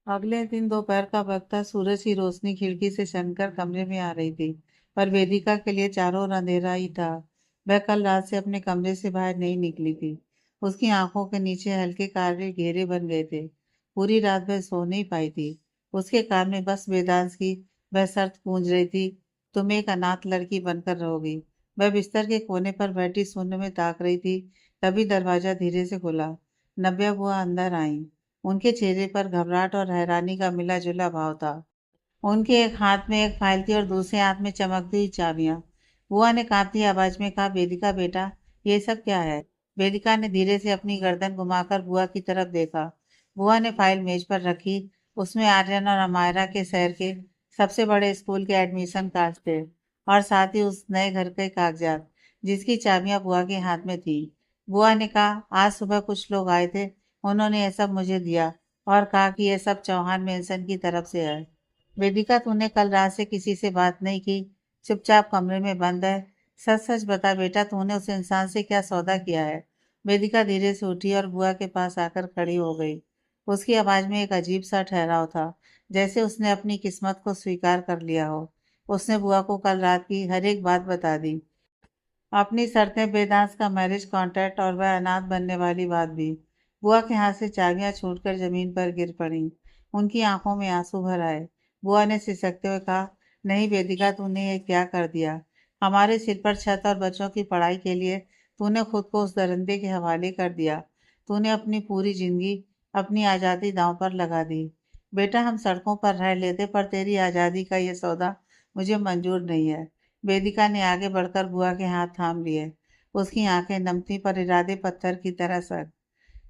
अगले दिन दोपहर का वक्त था। सूरज की रोशनी खिड़की से छनकर कमरे में आ रही थी, पर वेदिका के लिए चारों ओर अंधेरा ही था। वह कल रात से अपने कमरे से बाहर नहीं निकली थी। उसकी आंखों के नीचे हल्के काले घेरे बन गए थे। पूरी रात वह सो नहीं पाई थी। उसके कान में बस वेदांत की वह शर्त गूंज रही थी, तुम एक अनाथ लड़की बनकर रहोगी। वह बिस्तर के कोने पर बैठी शून्य में ताक रही थी। तभी दरवाजा धीरे से खुला। नव्या बुआ अंदर आई। उनके चेहरे पर घबराहट और हैरानी का मिला जुला भाव था। उनके एक हाथ में एक फाइल थी और दूसरे हाथ में चमकती हुई चाबियां। बुआ ने कांपती आवाज में कहा, वेदिका बेटा, ये सब क्या है? वेदिका ने धीरे से अपनी गर्दन घुमाकर बुआ की तरफ देखा। बुआ ने फाइल मेज पर रखी। उसमें आर्यन और अमायरा के शहर के सबसे बड़े स्कूल के एडमिशन कार्ड थे, और साथ ही उस नए घर के कागजात जिसकी चाबियां बुआ के हाथ में थी। बुआ ने कहा, आज सुबह कुछ लोग आए थे। उन्होंने यह सब मुझे दिया और कहा कि यह सब चौहान मेंशन की तरफ से है। वेदिका, तूने कल रात से किसी से बात नहीं की, चुपचाप कमरे में बंद है। सच सच बता बेटा, तूने उस इंसान से क्या सौदा किया है? वेदिका धीरे से उठी और बुआ के पास आकर खड़ी हो गई। उसकी आवाज में एक अजीब सा ठहराव था, जैसे उसने अपनी किस्मत को स्वीकार कर लिया हो। उसने बुआ को कल रात की हर एक बात बता दी, अपनी शर्तें, वेदांत का मैरिज कॉन्ट्रैक्ट और वह अनाथ बनने वाली बात भी। बुआ के हाथ से चाबियां छूटकर जमीन पर गिर पड़ी। उनकी आंखों में आंसू भर आए। बुआ ने सिसकते हुए कहा, नहीं वेदिका, तूने ये क्या कर दिया? हमारे सिर पर छत और बच्चों की पढ़ाई के लिए तूने खुद को उस दरिंदे के हवाले कर दिया। तूने अपनी पूरी जिंदगी, अपनी आज़ादी दांव पर लगा दी। बेटा, हम सड़कों पर रह लेते, पर तेरी आज़ादी का ये सौदा मुझे मंजूर नहीं है। वेदिका ने आगे बढ़कर बुआ के हाथ थाम लिए। उसकी आंखें नम थीं, पर इरादे पत्थर की तरह सख्त।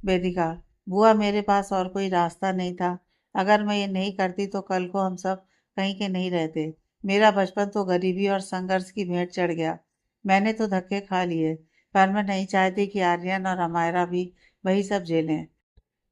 वेदिका, बुआ, मेरे पास और कोई रास्ता नहीं था। अगर मैं ये नहीं करती तो कल को हम सब कहीं के नहीं रहते। मेरा बचपन तो गरीबी और संघर्ष की भेंट चढ़ गया। मैंने तो धक्के खा लिए, पर मैं नहीं चाहती कि आर्यन और अमायरा भी वही सब झेलें।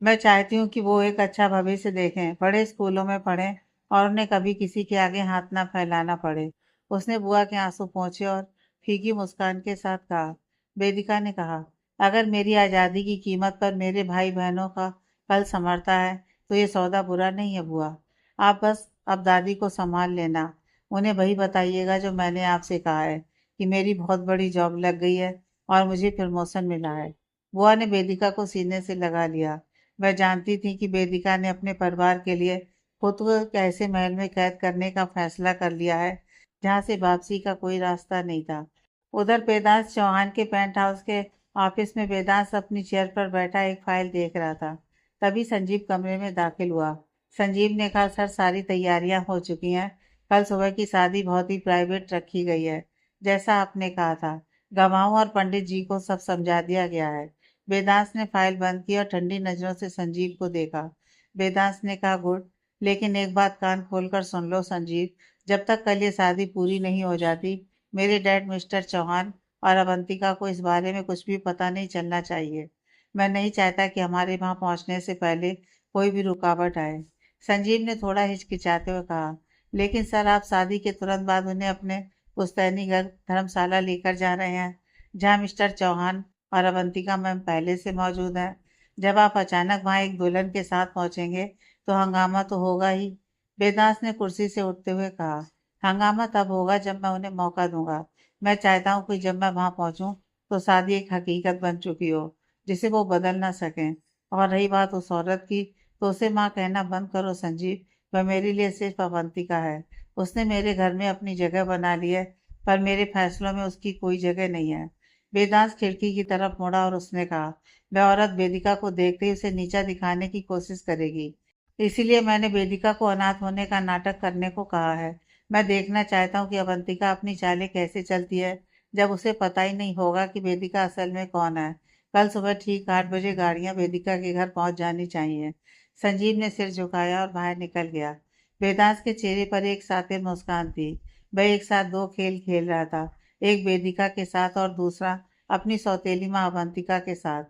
मैं चाहती हूँ कि वो एक अच्छा भविष्य देखें, बड़े स्कूलों में पढ़ें, और उन्हें कभी किसी के आगे हाथ ना फैलाना पड़े। उसने बुआ के आंसू पोंछे और फीकी मुस्कान के साथ कहा। वेदिका ने कहा, अगर मेरी आज़ादी की कीमत पर मेरे भाई बहनों का कल संवरता है तो ये सौदा बुरा नहीं है बुआ। आप बस अब दादी को संभाल लेना। उन्हें वही बताइएगा जो मैंने आपसे कहा है, कि मेरी बहुत बड़ी जॉब लग गई है और मुझे प्रमोशन मिला है। बुआ ने वेदिका को सीने से लगा लिया। वह जानती थी कि वेदिका ने अपने परिवार के लिए खुद को एक ऐसे महल में कैद करने का फैसला कर लिया है जहां से वापसी का कोई रास्ता नहीं था। उधर वेदांत चौहान के पेंट हाउस के ऑफिस में वेदांत अपनी चेयर पर बैठा एक फाइल देख रहा था। तभी संजीव कमरे में दाखिल हुआ। संजीव ने कहा, सर, सारी तैयारियां हो चुकी हैं। कल सुबह की शादी बहुत ही प्राइवेट रखी गई है, जैसा आपने कहा था। गवाहों और पंडित जी को सब समझा दिया गया है। वेदांत ने फाइल बंद की और ठंडी नजरों से संजीव को देखा। वेदांत ने कहा, गुड, लेकिन एक बात कान खोलकर सुन लो संजीव, जब तक कल ये शादी पूरी नहीं हो जाती, मेरे डैड मिस्टर चौहान और अवंतिका को इस बारे में कुछ भी पता नहीं चलना चाहिए। मैं नहीं चाहता कि हमारे वहां पहुंचने से पहले कोई भी रुकावट आए। संजीव ने थोड़ा हिचकिचाते हुए कहा, लेकिन सर, आप शादी के तुरंत बाद उन्हें अपने पुश्तैनी घर धर्मशाला लेकर जा रहे हैं, जहाँ मिस्टर चौहान और अवंतिका मैम पहले से मौजूद हैं। जब आप अचानक वहां एक दुल्हन के साथ पहुंचेंगे तो हंगामा तो होगा ही। वेदांत ने कुर्सी से उठते हुए कहा, हंगामा तब होगा जब मैं उन्हें मौका दूंगा। मैं चाहता हूँ कि जब मैं वहां पहुंचूं तो शादी एक हकीकत बन चुकी हो, जिसे वो बदल ना सकें। और रही बात उस औरत की, तो उसे माँ कहना बंद करो संजीव। वह मेरे लिए सिर्फ अवंतिका है। उसने मेरे घर में अपनी जगह बना ली है, पर मेरे फैसलों में उसकी कोई जगह नहीं है। वेदांत खिड़की की तरफ मुड़ा और उसने कहा, वह औरत वेदिका को देखते ही उसे नीचा दिखाने की कोशिश करेगी। इसीलिए मैंने वेदिका को अनाथ होने का नाटक करने को कहा है। मैं देखना चाहता हूँ कि अवंतिका अपनी चालें कैसे चलती है, जब उसे पता ही नहीं होगा कि वेदिका असल में कौन है। कल सुबह ठीक 8 बजे गाड़ियां वेदिका के घर पहुंच जानी चाहिए। संजीव ने सिर झुकाया और बाहर निकल गया। वेदांत के चेहरे पर एक सातिर मुस्कान थी। वह एक साथ दो खेल खेल रहा था, एक वेदिका के साथ और दूसरा अपनी सौतेली माँ अवंतिका के साथ।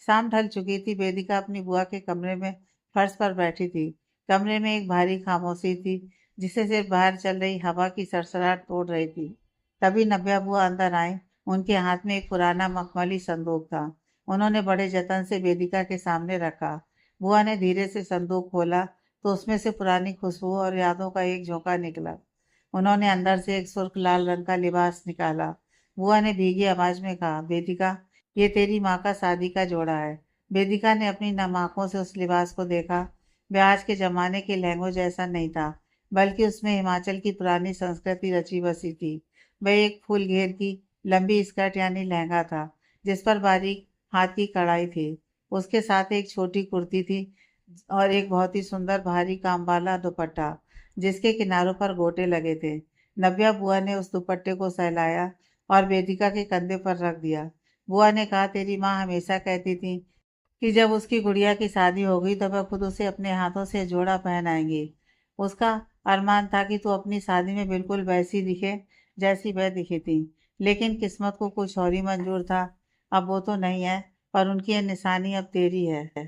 शाम ढल चुकी थी। वेदिका अपनी बुआ के कमरे में फर्श पर बैठी थी। कमरे में एक भारी खामोशी थी, जिसे सिर्फ बाहर चल रही हवा की सरसराहट तोड़ रही थी। तभी नव्या बुआ अंदर आई। उनके हाथ में एक पुराना मखमली संदूक था। उन्होंने बड़े जतन से वेदिका के सामने रखा। बुआ ने धीरे से संदूक खोला तो उसमें से पुरानी खुशबू और यादों का एक झोंका निकला। उन्होंने अंदर से एक सुर्ख लाल रंग का लिबास निकाला। बुआ ने भीगी आवाज में कहा, वेदिका, ये तेरी माँ का शादी का जोड़ा है। वेदिका ने अपनी नम आंखों से उस लिबास को देखा। वह आज के जमाने के लहंगों जैसा नहीं था, बल्कि उसमें हिमाचल की पुरानी संस्कृति रची बसी थी। वह एक फूल घेर की लंबी स्कर्ट यानी लहंगा था, जिस पर बारीक हाथ की कढ़ाई थी। उसके साथ एक छोटी कुर्ती थी और एक बहुत ही सुंदर भारी काम वाला दुपट्टा, जिसके किनारों पर गोटे लगे थे। नव्या बुआ ने उस दुपट्टे को सहलाया और वेदिका के कंधे पर रख दिया। बुआ ने कहा, तेरी माँ हमेशा कहती थी कि जब उसकी गुड़िया की शादी होगी तो वह खुद उसे अपने हाथों से जोड़ा पहनाएंगी। उसका अरमान था कि तू अपनी शादी में बिल्कुल वैसी दिखे जैसी वह दिखी थी। लेकिन किस्मत को कुछ और ही मंजूर था। अब वो तो नहीं है, पर उनकी यह निशानी अब तेरी है।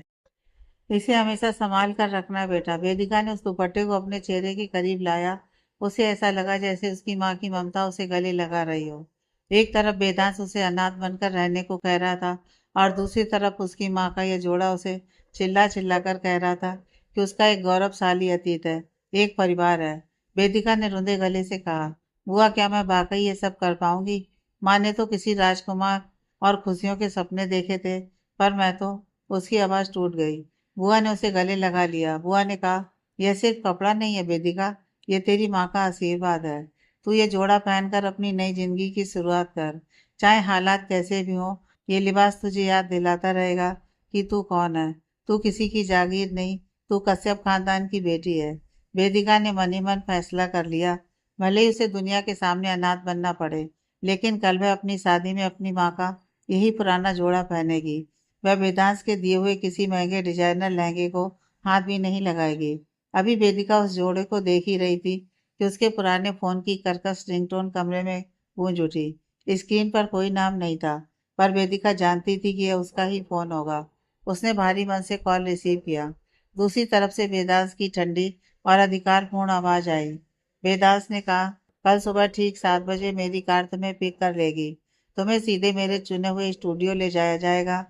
इसे हमेशा संभाल कर रखना बेटा। वेदिका ने उस दुपट्टे को अपने चेहरे के करीब लाया। उसे ऐसा लगा जैसे उसकी माँ की ममता उसे गले लगा रही हो। एक तरफ वेदांत उसे अनाथ बनकर रहने को कह रहा था और दूसरी तरफ उसकी माँ का यह जोड़ा उसे चिल्ला चिल्ला कर कह रहा था कि उसका एक गौरवशाली अतीत है, एक परिवार है। वेदिका ने रुंधे गले से कहा, बुआ, क्या मैं वाकई ये सब कर पाऊंगी? माँ ने तो किसी राजकुमार और खुशियों के सपने देखे थे, पर मैं तो। उसकी आवाज टूट गई। बुआ ने उसे गले लगा लिया। बुआ ने कहा, यह सिर्फ कपड़ा नहीं है वेदिका, ये तेरी माँ का आशीर्वाद है। तू ये जोड़ा पहनकर अपनी नई जिंदगी की शुरुआत कर। चाहे हालात कैसे भी हों, ये लिबास तुझे याद दिलाता रहेगा कि तू कौन है। तू किसी की जागीर नहीं, तू कश्यप खानदान की बेटी है। वेदिका ने मन ही मन फैसला कर लिया। भले ही उसे दुनिया के सामने अनाथ बनना पड़े, लेकिन कल वह अपनी शादी में अपनी माँ का यही पुराना जोड़ा पहनेगी। वह वेदांत के दिए हुए किसी महंगे डिजाइनर लहंगे को हाथ भी नहीं लगाएगी। अभी वेदिका उस जोड़े को देख ही रही थी कि उसके पुराने फोन की कर्कश रिंगटोन कमरे में गूंज उठी। स्क्रीन पर कोई नाम नहीं था, पर वेदिका जानती थी कि यह उसका ही फोन होगा। उसने भारी मन से कॉल रिसीव किया। दूसरी तरफ से वेदांत की ठंडी और अधिकारपूर्ण आवाज आई। वेदांत ने कहा, कल सुबह ठीक 7 बजे मेरी कार तुम्हें पिक कर लेगी। तुम्हें सीधे मेरे चुने हुए स्टूडियो ले जाया जाएगा,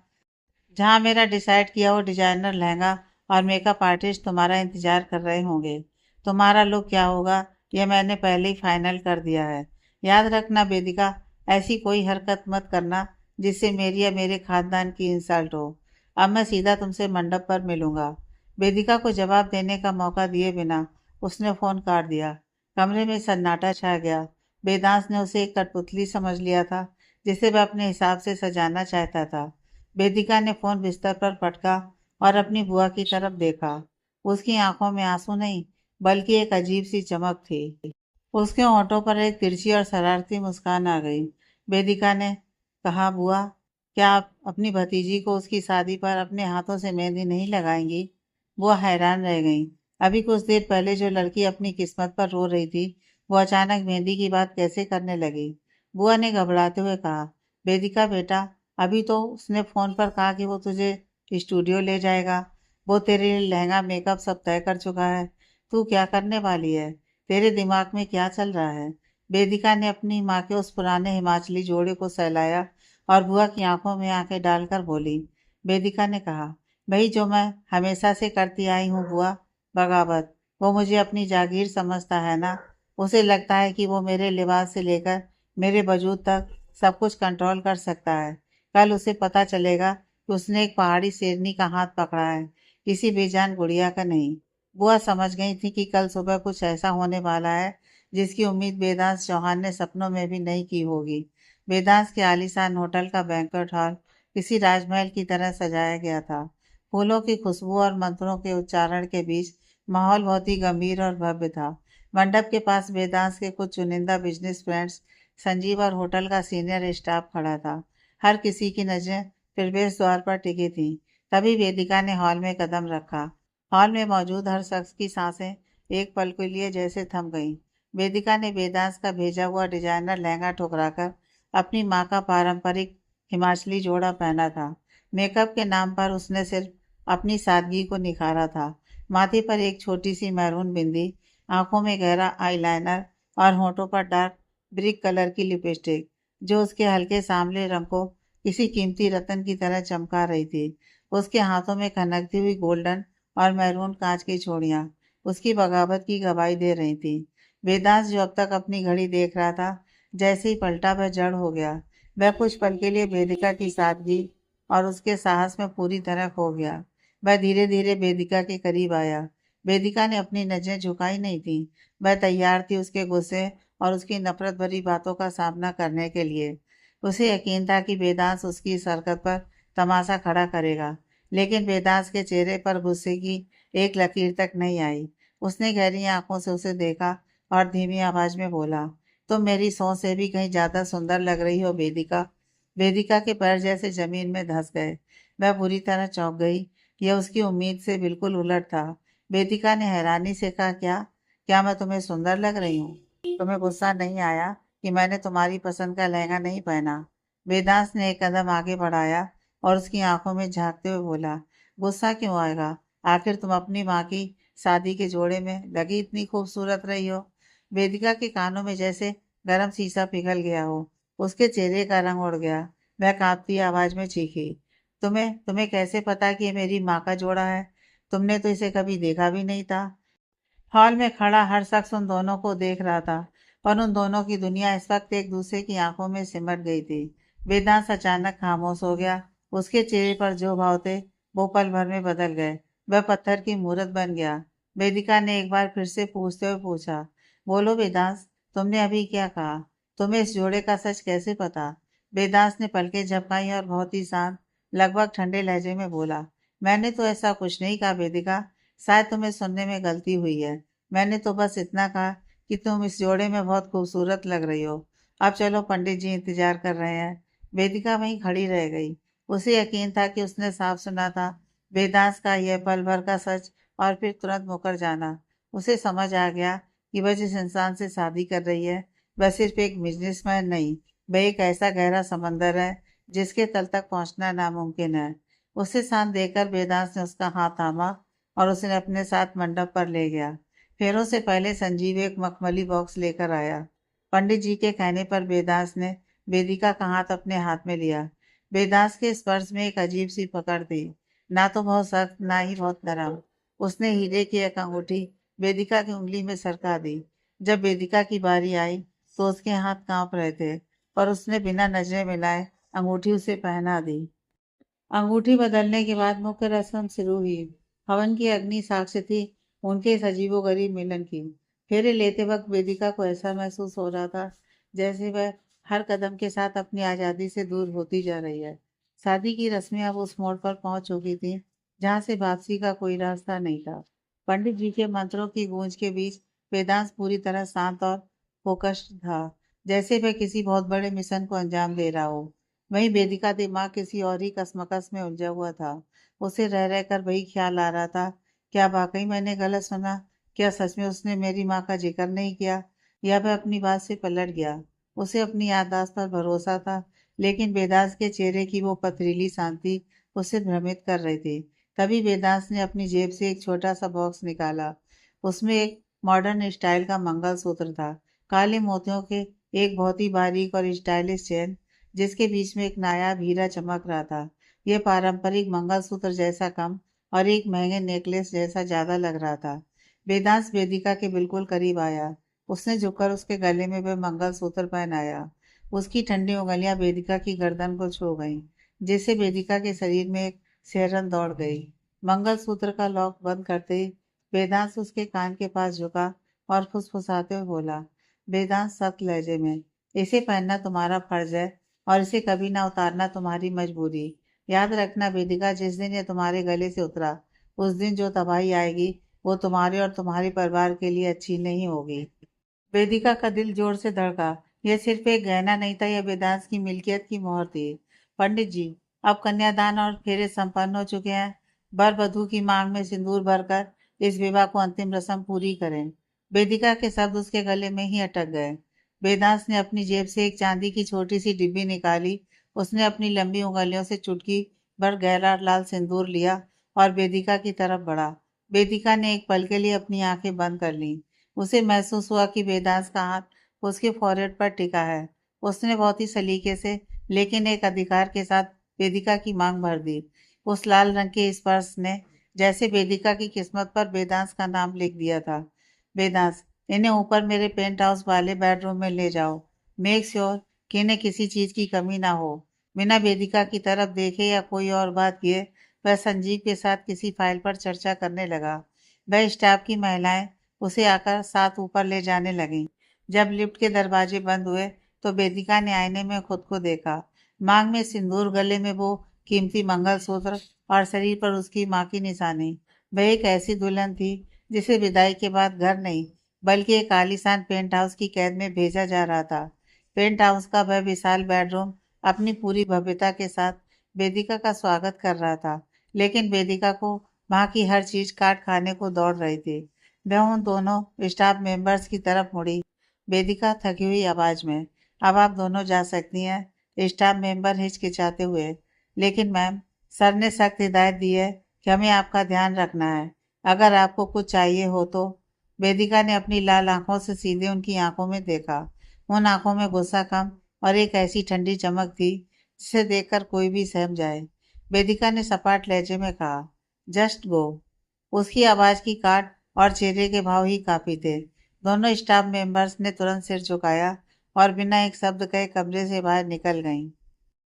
जहां मेरा डिसाइड किया हुआ डिजाइनर लहंगा और मेकअप आर्टिस्ट तुम्हारा इंतजार कर रहे होंगे। तुम्हारा लुक क्या होगा, यह मैंने पहले ही फाइनल कर दिया है। याद रखना वेदिका, ऐसी कोई हरकत मत करना जिससे मेरी या मेरे खानदान की इंसल्ट हो। अब मैं सीधा तुमसे मंडप पर मिलूंगा। वेदिका को जवाब देने का मौका दिए बिना उसने फोन काट दिया। कमरे में सन्नाटा छा गया। वेदांत ने उसे एक कठपुतली समझ लिया था, जिसे वह अपने हिसाब से सजाना चाहता था। वेदिका ने फोन बिस्तर पर पटका और अपनी बुआ की तरफ देखा। उसकी आंखों में आंसू नहीं, बल्कि एक अजीब सी चमक थी। उसके होंठों पर एक तिरछी और शरारती मुस्कान आ गई। वेदिका ने कहा, बुआ, क्या आप अपनी भतीजी को उसकी शादी पर अपने हाथों से मेहंदी नहीं लगाएंगी? बुआ हैरान रह गई। अभी कुछ देर पहले जो लड़की अपनी किस्मत पर रो रही थी, वो अचानक मेहंदी की बात कैसे करने लगी? बुआ ने घबराते हुए कहा, वेदिका बेटा, अभी तो उसने फोन पर कहा कि वो तुझे स्टूडियो ले जाएगा। वो तेरे लिए लहंगा मेकअप सब तय कर चुका है। तू क्या करने वाली है? तेरे दिमाग में क्या चल रहा है? वेदिका ने अपनी माँ के उस पुराने हिमाचली जोड़े को सहलाया और बुआ की आंखों में आंखें डालकर बोली। वेदिका ने कहा, भाई, जो मैं हमेशा से करती आई हूँ बुआ, बगावत। वो मुझे अपनी जागीर समझता है ना। उसे लगता है कि वो मेरे लिबास से लेकर मेरे वजूद तक सब कुछ कंट्रोल कर सकता है। कल उसे पता चलेगा कि उसने एक पहाड़ी शेरनी का हाथ पकड़ा है, किसी बेजान गुड़िया का नहीं। बुआ समझ गई थी कि कल सुबह कुछ ऐसा होने वाला है जिसकी उम्मीद वेदांत चौहान ने सपनों में भी नहीं की होगी। वेदांत के आलीशान होटल का बैंक्वेट हॉल किसी राजमहल की तरह सजाया गया था। फूलों की खुशबू और मंत्रों के उच्चारण के बीच माहौल बहुत ही गंभीर और भव्य था। मंडप के पास वेदांत के कुछ चुनिंदा बिजनेस फ्रेंड्स, संजीव और होटल का सीनियर स्टाफ खड़ा था। हर किसी की नजरें प्रवेश द्वार पर टिकी थी। तभी वेदिका ने हॉल में कदम रखा। हॉल में मौजूद हर शख्स की सांसें एक पल के लिए जैसे थम गईं। वेदिका ने वेदांत का भेजा हुआ डिजाइनर लहंगा ठुकराकर अपनी माँ का पारंपरिक हिमाचली जोड़ा पहना था। मेकअप के नाम पर उसने सिर्फ अपनी सादगी को निखारा था। माथे पर एक छोटी सी मैरून बिंदी, आंखों में गहरा आईलाइनर और होठों पर डार्क ब्रिक कलर की लिपस्टिक, जो उसके हल्के सांवले रंग को किसी कीमती रत्न की तरह चमका रही थी। उसके हाथों में खनकती हुई गोल्डन और मैरून कांच की चूड़ियां उसकी बगावत की गवाही दे रही थी। वेदांत जो अब तक अपनी घड़ी देख रहा था, जैसे ही पलटा वह जड़ हो गया। वह कुछ पल के लिए वेदिका की सादगी और उसके साहस में पूरी तरह खो गया। वह धीरे धीरे वेदिका के करीब आया। वेदिका ने अपनी नजरें झुकाई नहीं थी। वह तैयार थी उसके गुस्से और उसकी नफरत भरी बातों का सामना करने के लिए। उसे यकीन था कि वेदांत उसकी इस हरकत पर तमाशा खड़ा करेगा, लेकिन वेदांत के चेहरे पर गुस्से की एक लकीर तक नहीं आई। उसने गहरी आंखों से उसे देखा और धीमी आवाज में बोला, तुम मेरी सोच से भी कहीं ज्यादा सुंदर लग रही हो वेदिका। वेदिका के पैर जैसे जमीन में धंस गए। वह बुरी तरह चौंक गई। यह उसकी उम्मीद से बिल्कुल उलट था। वेदिका ने हैरानी से कहा, क्या क्या मैं तुम्हें सुंदर लग रही हूँ? तुम्हें गुस्सा नहीं आया कि मैंने तुम्हारी पसंद का लहंगा नहीं पहना? वेदांत ने एक कदम आगे बढ़ाया और उसकी आंखों में झांकते हुए बोला, गुस्सा क्यों आएगा? आखिर तुम अपनी माँ की शादी के जोड़े में लगी इतनी खूबसूरत रही हो। वेदिका के कानों में जैसे गर्म शीशा पिघल गया हो। उसके चेहरे का रंग उड़ गया। वह कांपती आवाज में चीखी, तुम्हें तुम्हें कैसे पता कि ये मेरी माँ का जोड़ा है? तुमने तो इसे कभी देखा भी नहीं था। हॉल में खड़ा हर शख्स उन दोनों को देख रहा था, पर उन दोनों की दुनिया इस वक्त एक दूसरे की आंखों में सिमट गई थी। वेदांत अचानक खामोश हो गया। उसके चेहरे पर जो भाव थे वो पल भर में बदल गए। वह पत्थर की मूरत बन गया। वेदिका ने एक बार फिर से पूछते हुए पूछा, बोलो वेदांत, तुमने अभी क्या कहा? तुम्हें इस जोड़े का सच कैसे पता? वेदांत ने पलकें झपकाई और बहुत ही शांत, लगभग ठंडे लहजे में बोला, मैंने तो ऐसा कुछ नहीं कहा वेदिका। शायद तुम्हें सुनने में गलती हुई है। मैंने तो बस इतना कहा कि तुम इस जोड़े में बहुत खूबसूरत लग रही हो। अब चलो, पंडित जी इंतजार कर रहे हैं। वेदिका वहीं खड़ी रह गई। उसे यकीन था कि उसने साफ सुना था वेदांत का यह पल भर का सच, और फिर तुरंत मुकर जाना। उसे समझ आ गया कि वह जिस इंसान से शादी कर रही है वह सिर्फ एक बिजनेसमैन नहीं, वह एक ऐसा गहरा समंदर है जिसके तल तक पहुंचना नामुमकिन है। उसे शांत देखकर वेदांत ने उसका हाथ थामा और उसे अपने साथ मंडप पर ले गया। फेरों से पहले संजीव एक मखमली बॉक्स लेकर आया। पंडित जी के कहने पर वेदांत ने वेदिका का हाथ अपने हाथ में लिया। वेदांत के स्पर्श में एक अजीब सी पकड़ थी, ना तो बहुत सख्त ना ही बहुत नरम। उसने हीरे की एक अंगूठी वेदिका की उंगली में सरका दी। जब वेदिका की बारी आई तो उसके हाथ कांप रहे थे, पर उसने बिना नजरें मिलाए अंगूठी उसे पहना दी। अंगूठी बदलने के बाद मुख्य रस्म शुरू हुई। हवन की अग्नि साक्ष्य थी उनके इस अजीबोगरीब मिलन की। फेरे लेते वक्त वेदिका को ऐसा महसूस हो रहा था जैसे वह हर कदम के साथ अपनी आज़ादी से दूर होती जा रही है। शादी की रस्में अब उस मोड़ पर पहुंच चुकी थी जहां से वापसी का कोई रास्ता नहीं था। पंडित जी के मंत्रों की गूंज के बीच वेदांत पूरी तरह शांत और फोकस्ड था, जैसे वह किसी बहुत बड़े मिशन को अंजाम दे रहा हो। वहीं वेदिका दिमाग किसी और ही कसमकस में उलझा हुआ था। उसे रह रह कर वही ख्याल आ रहा था, क्या वाकई मैंने गलत सुना? क्या सच में उसने मेरी माँ का जिक्र नहीं किया? या वह अपनी बात से पलट गया? उसे अपनी याददाश्त पर भरोसा था, लेकिन वेदांत के चेहरे की वो पथरीली शांति उसे भ्रमित कर रही थी। तभी वेदांत ने अपनी जेब से एक छोटा सा बॉक्स निकाला। उसमें एक मॉडर्न स्टाइल का मंगलसूत्र था, काले मोतियों के एक बहुत ही बारीक और स्टाइलिश चेन, जिसके बीच में एक नायाब हीरा चमक रहा था। यह पारंपरिक मंगलसूत्र जैसा कम और एक महंगे नेकलेस जैसा ज्यादा लग रहा था। वेदांत वेदिका के बिल्कुल करीब आया। उसने झुककर उसके गले में वह मंगलसूत्र पहनाया। उसकी ठंडी उंगलियां वेदिका की गर्दन को छू गईं, जिससे वेदिका के शरीर में एक सिहरन दौड़ गई। मंगलसूत्र का लॉक बंद करते ही वेदांत उसके कान के पास झुका और फुसफुसाते हुए बोला, वेदांत सख्त लहजे में, इसे पहनना तुम्हारा फर्ज है और इसे कभी ना उतारना तुम्हारी मजबूरी। याद रखना वेदिका, जिस दिन ये तुम्हारे गले से उतरा उस दिन जो तबाही आएगी वो तुम्हारे और तुम्हारे परिवार के लिए अच्छी नहीं होगी। वेदिका का दिल जोर से धड़का। यह सिर्फ एक गहना नहीं था, यह वेदांत की मिल्कियत की मोहर थी। पंडित जी, अब कन्यादान और फेरे संपन्न हो चुके हैं। वर वधू की मांग में सिंदूर भरकर इस विवाह को अंतिम रस्म पूरी करें। वेदिका के शब्द उसके गले में ही अटक गए। वेदांत ने अपनी जेब से एक चांदी की छोटी सी डिब्बी निकाली। उसने अपनी लंबी उंगलियों से चुटकी भर गहरा लाल सिंदूर लिया और वेदिका की तरफ बढ़ा। वेदिका ने एक पल के लिए अपनी आंखें बंद कर लीं। उसे महसूस हुआ कि वेदांत का हाथ उसके फोrehead पर टिका है। उसने बहुत ही सलीके से लेकिन एक अधिकार के साथ वेदिका की मांग भर दी। उस लाल रंग के स्पर्श ने जैसे वेदिका की किस्मत पर वेदांश का नाम लिख दिया था। वेदांश, इन्हें ऊपर मेरे पेंट हाउस वाले बेडरूम में ले जाओ। मेक श्योर कि इन्हें किसी चीज की कमी ना हो। बिना वेदिका की तरफ देखे या कोई और बात किए वह संजीव के साथ किसी फाइल पर चर्चा करने लगा। वह स्टाफ की महिलाएं उसे आकर साथ ऊपर ले जाने लगीं। जब लिफ्ट के दरवाजे बंद हुए तो वेदिका ने आईने में खुद को देखा। मांग में सिंदूर, गले में वो कीमती मंगलसूत्र और शरीर पर उसकी मां की निशानी। वह एक ऐसी दुल्हन थी जिसे विदाई के बाद घर नहीं बल्कि एक आलीशान पेंट हाउस की कैद में भेजा जा रहा था। पेंट हाउस का वह विशाल बेडरूम अपनी पूरी भव्यता के साथ वेदिका का स्वागत कर रहा था, लेकिन वेदिका को वहां की हर चीज काट खाने को दौड़ रही थी। वह उन दोनों स्टाफ मेंबर्स की तरफ मुड़ी। वेदिका थकी हुई आवाज में, अब आप दोनों जा सकती हैं। स्टाफ मेंबर हिचकिचाते हुए, लेकिन मैम, सर ने सख्त हिदायत दी है कि हमें आपका ध्यान रखना है। अगर आपको कुछ चाहिए हो तो। वेदिका ने अपनी लाल आंखों से सीधे उनकी आंखों में देखा। उन आंखों में गुस्सा कम और एक ऐसी ठंडी चमक थी जिसे देखकर कोई भी सहम जाए। वेदिका ने सपाट लहजे में कहा, जस्ट गो। उसकी आवाज की काट और चेहरे के भाव ही काफी थे। दोनों स्टाफ मेंबर्स ने तुरंत सिर झुकाया और बिना एक शब्द कहे कमरे से बाहर निकल गईं।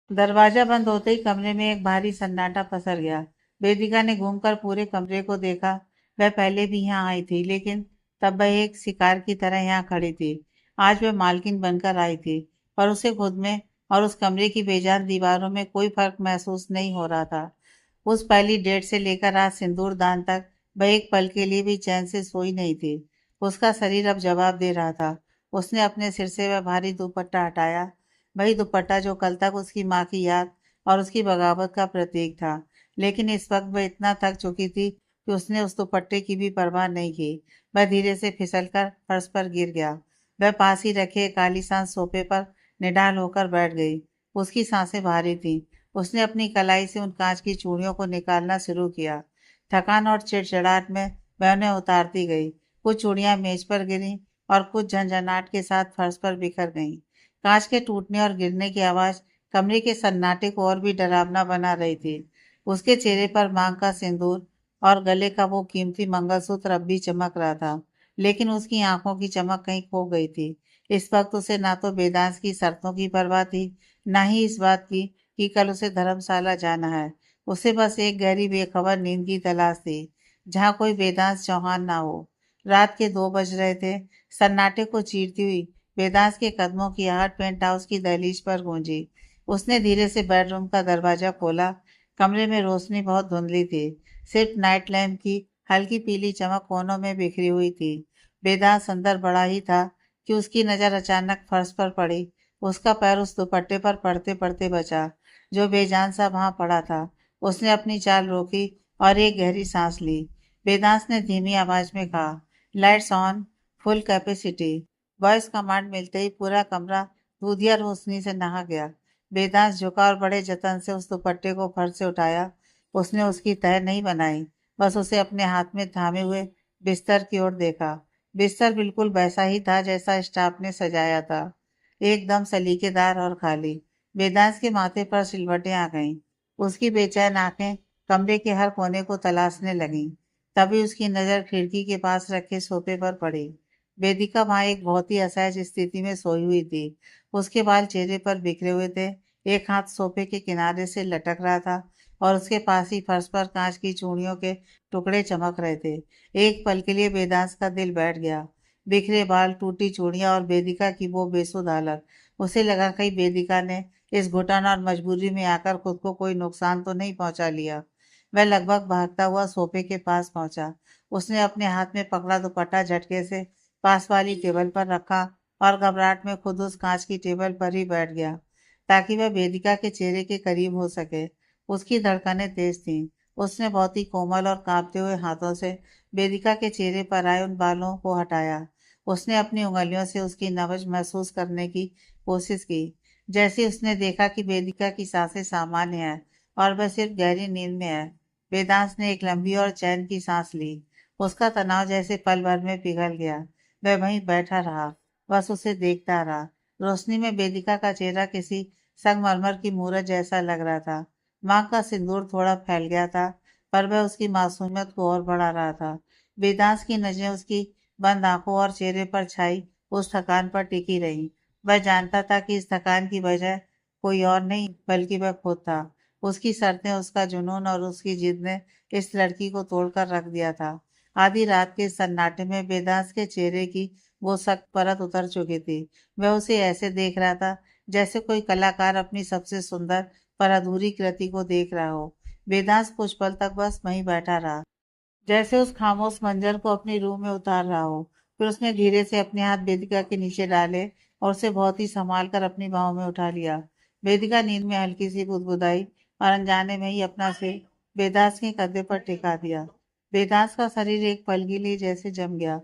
दरवाजा बंद होते ही कमरे में एक भारी सन्नाटा पसर गया। वेदिका ने घूमकर पूरे कमरे को देखा। वह पहले भी यहाँ आई थी, लेकिन तब वह एक शिकार की तरह यहाँ खड़ी थी। आज वह मालकिन बनकर आई थी, पर उसे खुद में और उस कमरे की बेजान दीवारों में कोई फर्क महसूस नहीं हो रहा था। उस पहली डेट से लेकर आज सिंदूर दान तक वह एक पल के लिए भी चैन से सोई नहीं थी। उसका शरीर अब जवाब दे रहा था। उसने अपने सिर से वह भारी दुपट्टा हटाया, वही दुपट्टा जो कल तक उसकी माँ की याद और उसकी बगावत का प्रतीक था। लेकिन इस वक्त वह इतना थक चुकी थी कि उसने उस दुपट्टे की भी परवाह नहीं की। वह धीरे से फिसलकर फर्श पर गिर गया। वह पास ही रखे एक आलीशान सोफे पर निढाल होकर बैठ गई। उसकी सांसें भारी थीं। उसने अपनी कलाई से उन कांच की चूड़ियों को निकालना शुरू किया। थकान और चिड़चिड़ाहट में वह उन्हें उतारती गई। कुछ चूड़ियां मेज पर गिरीं और कुछ झंझनाट के साथ फर्श पर बिखर गईं। कांच के टूटने और गिरने की आवाज कमरे के सन्नाटे को और भी डरावना बना रही थी। उसके चेहरे पर मांग का सिंदूर और गले का वो कीमती मंगलसूत्र अब भी चमक रहा था, लेकिन उसकी आंखों की चमक कहीं खो गई थी। इस वक्त उसे ना तो वेदांत की शर्तों की परवाह थी, ना ही इस बात की कि कल उसे धर्मशाला जाना है। उसे बस एक गहरी बेखबर नींद की तलाश थी, जहाँ कोई वेदांत चौहान ना हो। रात के 2 बज रहे थे। सन्नाटे को चीरती हुई वेदांत के कदमों की आहट पेंट हाउस की दहलीज पर गूंजी। उसने धीरे से बेडरूम का दरवाजा खोला। कमरे में रोशनी बहुत धुंधली थी। सिर्फ नाइट लैम्प की हल्की पीली चमक कोनों में बिखरी हुई थी। वेदांत अंदर बड़ा ही था कि उसकी नजर अचानक फर्श पर पड़ी। उसका पैर उस दुपट्टे पर पड़ते पड़ते बचा, जो बेजान सा वहां पड़ा था। उसने अपनी चाल रोकी और एक गहरी सांस ली। वेदांत ने धीमी आवाज में कहा, lights on, full capacity. Voice command मिलते ही पूरा कमरा दूधिया रोशनी से नहा गया। वेदांत झुका और बड़े जतन से उस दुपट्टे को फर्श से उठाया। उसने उसकी तह नहीं बनाई, बस उसे अपने हाथ में थामे हुए बिस्तर की ओर देखा। बिस्तर बिल्कुल वैसा ही था जैसा स्टाफ ने सजाया था, एकदम सलीकेदार और खाली। वेदांत के माथे पर सिलवटें आ गईं। उसकी बेचैन आंखें कमरे के हर कोने को तलाशने लगीं। तभी उसकी नजर खिड़की के पास रखे सोफे पर पड़ी। वेदिका वहां एक बहुत ही असहज स्थिति में सोई हुई थी। उसके बाल चेहरे पर बिखरे हुए थे। एक हाथ सोफे के किनारे से लटक रहा था और उसके पास ही फर्श पर कांच की चूड़ियों के टुकड़े चमक रहे थे। एक पल के लिए वेदांत का दिल बैठ गया। बिखरे बाल, टूटी चूड़ियां और वेदिका की वो बेसुध हालत। उसे लगा कहीं वेदिका ने इस घुटन और मजबूरी में आकर खुद को कोई नुकसान तो नहीं पहुंचा लिया। वह लगभग भागता हुआ सोफे के पास पहुंचा। उसने अपने हाथ में पकड़ा दुपट्टा झटके से पास वाली टेबल पर रखा और घबराहट में खुद उस कांच की टेबल पर ही बैठ गया, ताकि वह वेदिका के चेहरे के करीब हो सके। उसकी धड़कनें तेज थीं। उसने बहुत ही कोमल और कांपते हुए हाथों से वेदिका के चेहरे पर आए उन बालों को हटाया। उसने अपनी उंगलियों से उसकी नब्ज महसूस करने की कोशिश की। जैसे उसने देखा कि वेदिका की सांसें सामान्य है और वह सिर्फ गहरी नींद में है। वेदांत ने एक लंबी और चैन की सांस ली। उसका तनाव जैसे पल भर में पिघल गया। वह वहीं बैठा रहा, बस उसे देखता रहा। रोशनी में वेदिका का चेहरा किसी संगमरमर की मूरत जैसा लग रहा था। मां का सिंदूर थोड़ा फैल गया था, पर वह उसकी मासूमियत को और बढ़ा रहा था। वेदांश की नजरें उसकी बंद आंखों और चेहरे पर छाई उस थकान पर टिकी रही। वह जानता था कि इस थकान की वजह कोई और नहीं बल्कि वह खुद था। उसकी शर्तें, उसका जुनून और उसकी जिद ने इस लड़की को तोड़कर रख दिया था। आधी रात के सन्नाटे में वेदांश के चेहरे की वो सख्त परत उतर चुकी थी। वह उसे ऐसे देख रहा था जैसे कोई कलाकार अपनी सबसे सुंदर पर अधूरी कृति को देख रहा हो। वेदांश कुछ पल तक बस वहीं बैठा रहा, जैसे उस खामोश मंजर को अपनी रूह में उतार रहा हो। फिर उसने धीरे से अपने हाथ वेदिका के नीचे डाले और उसे बहुत ही संभाल कर अपनी बाहों में उठा लिया। वेदिका नींद में हल्की सी बुदबुदाई और अनजाने में ही अपना सिर वेदांश के कंधे पर टिका दिया। वेदांश का शरीर एक पल के लिए जैसे जम गया,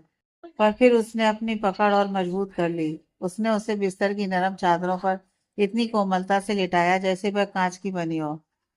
पर फिर उसने अपनी पकड़ और मजबूत कर ली। उसने उसे बिस्तर की नरम चादरों पर इतनी कोमलता से लिटाया जैसे वह कांच की बनी हो।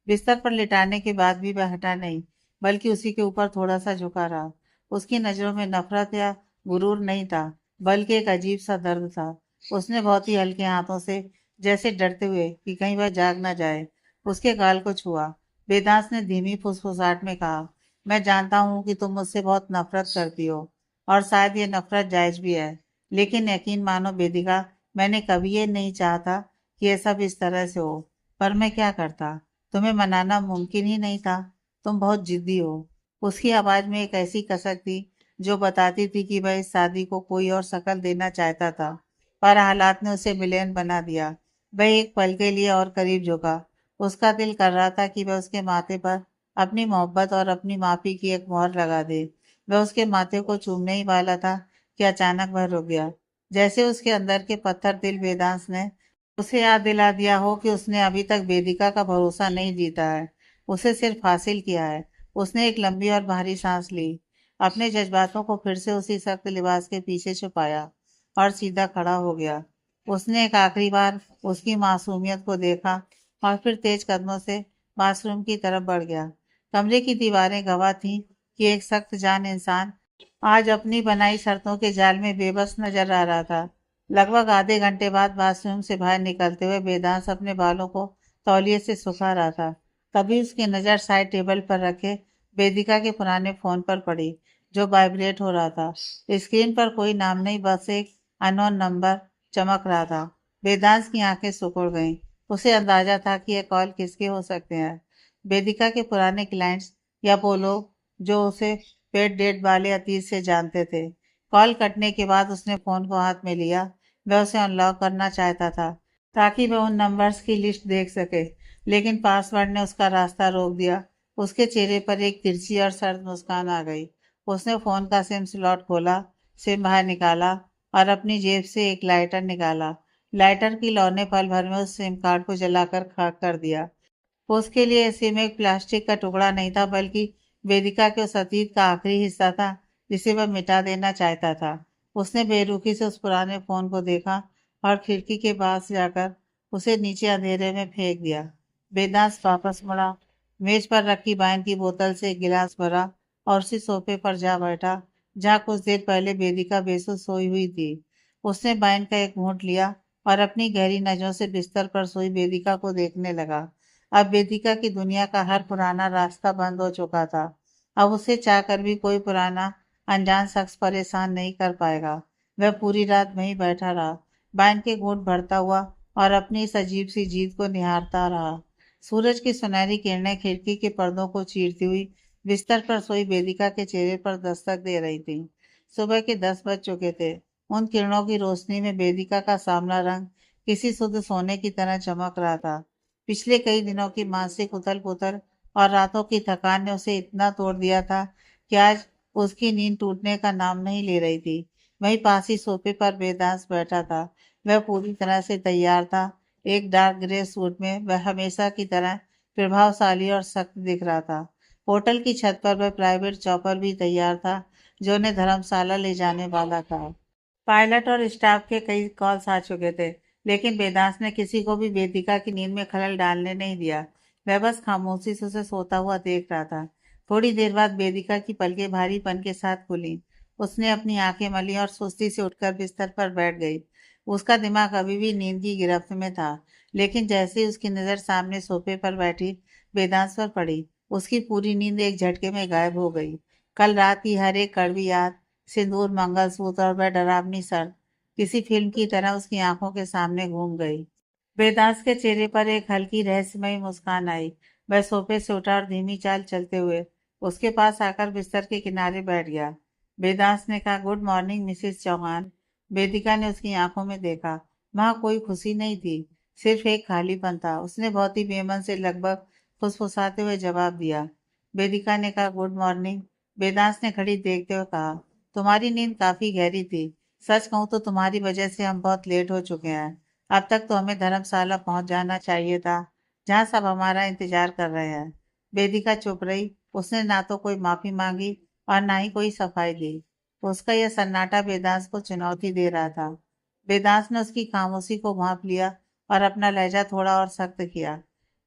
बिस्तर पर लिटाने के बाद भी वह हटा नहीं, बल्कि उसी के ऊपर थोड़ा सा झुका रहा। उसकी नजरों में नफरत या गुरूर नहीं था, बल्कि एक अजीब सा दर्द था। उसने बहुत ही हल्के हाथों से, जैसे डरते हुए कि कहीं वह जाग ना जाए, उसके गाल को छुआ। वेदांत ने धीमी फुसफुसाहट में कहा, मैं जानता हूँ कि तुम मुझसे बहुत नफरत करती हो, और शायद ये नफरत जायज भी है। लेकिन यकीन मानो वेदिका, मैंने कभी ये नहीं चाहा था कि ये सब इस तरह से हो। पर मैं क्या करता, तुम्हें मनाना मुमकिन ही नहीं था। तुम बहुत जिद्दी हो। उसकी आवाज में एक ऐसी कसक थी जो बताती थी कि वह इस शादी को कोई और शक्ल देना चाहता था, पर हालात ने उसे विलेन बना दिया। वह एक पल के लिए और करीब झुका। उसका दिल कर रहा था कि वह उसके माथे पर अपनी मोहब्बत और अपनी माफी की एक मोहर लगा दे। वह उसके माथे को चूमने ही वाला था कि अचानक वह रुक गया, जैसे उसके अंदर के पत्थर दिल वेदांश ने उसे याद दिला दिया हो कि उसने अभी तक वेदिका का भरोसा नहीं जीता है, उसे सिर्फ हासिल किया है। उसने एक लंबी और भारी सांस ली, अपने जज्बातों को फिर से उसी सख्त लिबास के पीछे छुपाया और सीधा खड़ा हो गया। उसने एक आखिरी बार उसकी मासूमियत को देखा और फिर तेज कदमों से बाथरूम की तरफ बढ़ गया। कमरे की दीवारें गवाह थीं कि एक सख्त जान इंसान आज अपनी बनाई शर्तों के जाल में बेबस नजर आ रहा था। लगभग आधे घंटे बाद बाथरूम से बाहर निकलते हुए वेदांश अपने बालों को तौलिए से सुखा रहा था। तभी उसकी नज़र साइड टेबल पर रखे वेदिका के पुराने फोन पर पड़ी, जो वाइब्रेट हो रहा था। स्क्रीन पर कोई नाम नहीं, बस एक अननोन नंबर चमक रहा था। वेदांश की आंखें सिकुड़ गईं। उसे अंदाजा था कि यह कॉल किसके हो सकते हैं। वेदिका के पुराने क्लाइंट्स या वो लोग जो उसे पेड डेट वाले अतीत से जानते थे। कॉल कटने के बाद उसने फोन को हाथ में लिया। वह उसे अनलॉक करना चाहता था ताकि वह उन नंबर्स की लिस्ट देख सके, लेकिन पासवर्ड ने उसका रास्ता रोक दिया। उसके चेहरे पर एक तिरछी और सर्द मुस्कान आ गई। उसने फोन का सिम स्लॉट खोला, सिम बाहर निकाला और अपनी जेब से एक लाइटर निकाला। लाइटर की लौ ने पल भर में उस सिम कार्ड को जलाकर खाक कर दिया। उसके लिए सिम एक प्लास्टिक का टुकड़ा नहीं था, बल्कि वेदिका के उस अतीत का आखिरी हिस्सा था जिसे वह मिटा देना चाहता था। उसने बेरुखी से उस पुराने फोन को देखा और खिड़की के पास जाकर उसे नीचे अंधेरे में फेंक दिया। वेदांत वापस मुड़ा, मेज पर रखी वाइन की बोतल से एक गिलास भरा और उसी सोफे पर जा बैठा जहाँ कुछ देर पहले वेदिका बेसुध सोई हुई थी। उसने वाइन का एक घूंट लिया और अपनी गहरी नजरों से बिस्तर पर सोई वेदिका को देखने लगा। अब वेदिका की दुनिया का हर पुराना रास्ता बंद हो चुका था। अब उसे चाहकर भी कोई पुराना अनजान शख्स परेशान नहीं कर पाएगा। वह पूरी रात वहीं बैठा रहा, वाइन के घूंट भरता हुआ और अपनी इस अजीब सी जीत को निहारता रहा। सूरज की सुनहरी किरणें खिड़की के पर्दों को चीरती हुई बिस्तर पर सोई वेदिका के चेहरे पर दस्तक दे रही थी। सुबह के 10 बज चुके थे। उन किरणों की रोशनी में वेदिका का सामना रंग किसी शुद्ध सोने की तरह चमक रहा था। पिछले कई दिनों की मानसिक उथल पुथल और रातों की थकान ने उसे इतना तोड़ दिया था कि आज उसकी नींद टूटने का नाम नहीं ले रही थी। वहीं पास ही सोफे पर वेदांश बैठा था। वह पूरी तरह से तैयार था। एक डार्क ग्रे सूट में वह हमेशा की तरह प्रभावशाली और सख्त दिख रहा था। होटल की छत पर वह प्राइवेट चॉपर भी तैयार था, जो उन्हें धर्मशाला ले जाने वाला था। पायलट और स्टाफ के कई कॉल्स आ चुके थे, लेकिन वेदांश ने किसी को भी वेदिका की नींद में खलल डालने नहीं दिया। वह बस खामोशी से उसे सोता हुआ देख रहा था। थोड़ी देर बाद वेदिका की पलकें भारीपन के साथ खुली। उसने अपनी आंखें मली और सुस्ती से उठकर बिस्तर पर बैठ गई। उसका दिमाग अभी भी नींद की गिरफ्त में था, लेकिन जैसे ही उसकी नज़र सामने सोफे पर बैठी वेदांश पर पड़ी, उसकी पूरी नींद एक झटके में गायब हो गई। कल रात की हर एक कड़वी याद, सिंदूर, मंगलसूत्र और वह डरावनी सर किसी फिल्म की तरह उसकी आंखों के सामने घूम गई। बेदास के चेहरे पर एक हल्की रहस्यमयी मुस्कान आई। वह सोफे से उठा और धीमी चाल चलते हुए उसके पास आकर बिस्तर के किनारे बैठ गया। बेदास ने कहा, गुड मॉर्निंग मिसेस चौहान। वेदिका ने उसकी आंखों में देखा। वहां कोई खुशी नहीं थी, सिर्फ एक खालीपन था। उसने बहुत ही बेमन से लगभग फुसफुसाते हुए जवाब दिया। वेदिका ने कहा, गुड मॉर्निंग। वेदांस ने घड़ी देखते हुए कहा, तुम्हारी नींद काफी गहरी थी। सच कहूं तो तुम्हारी वजह से हम बहुत लेट हो चुके हैं। अब तक तो हमें धर्मशाला पहुंच जाना चाहिए था, जहां सब हमारा इंतजार कर रहे हैं। वेदिका चुप रही। उसने ना तो कोई माफी मांगी और ना ही कोई सफाई दी। उसका यह सन्नाटा वेदांस को चुनौती दे रहा था। वेदांस ने उसकी खामोशी को भांप लिया और अपना लहजा थोड़ा और सख्त किया।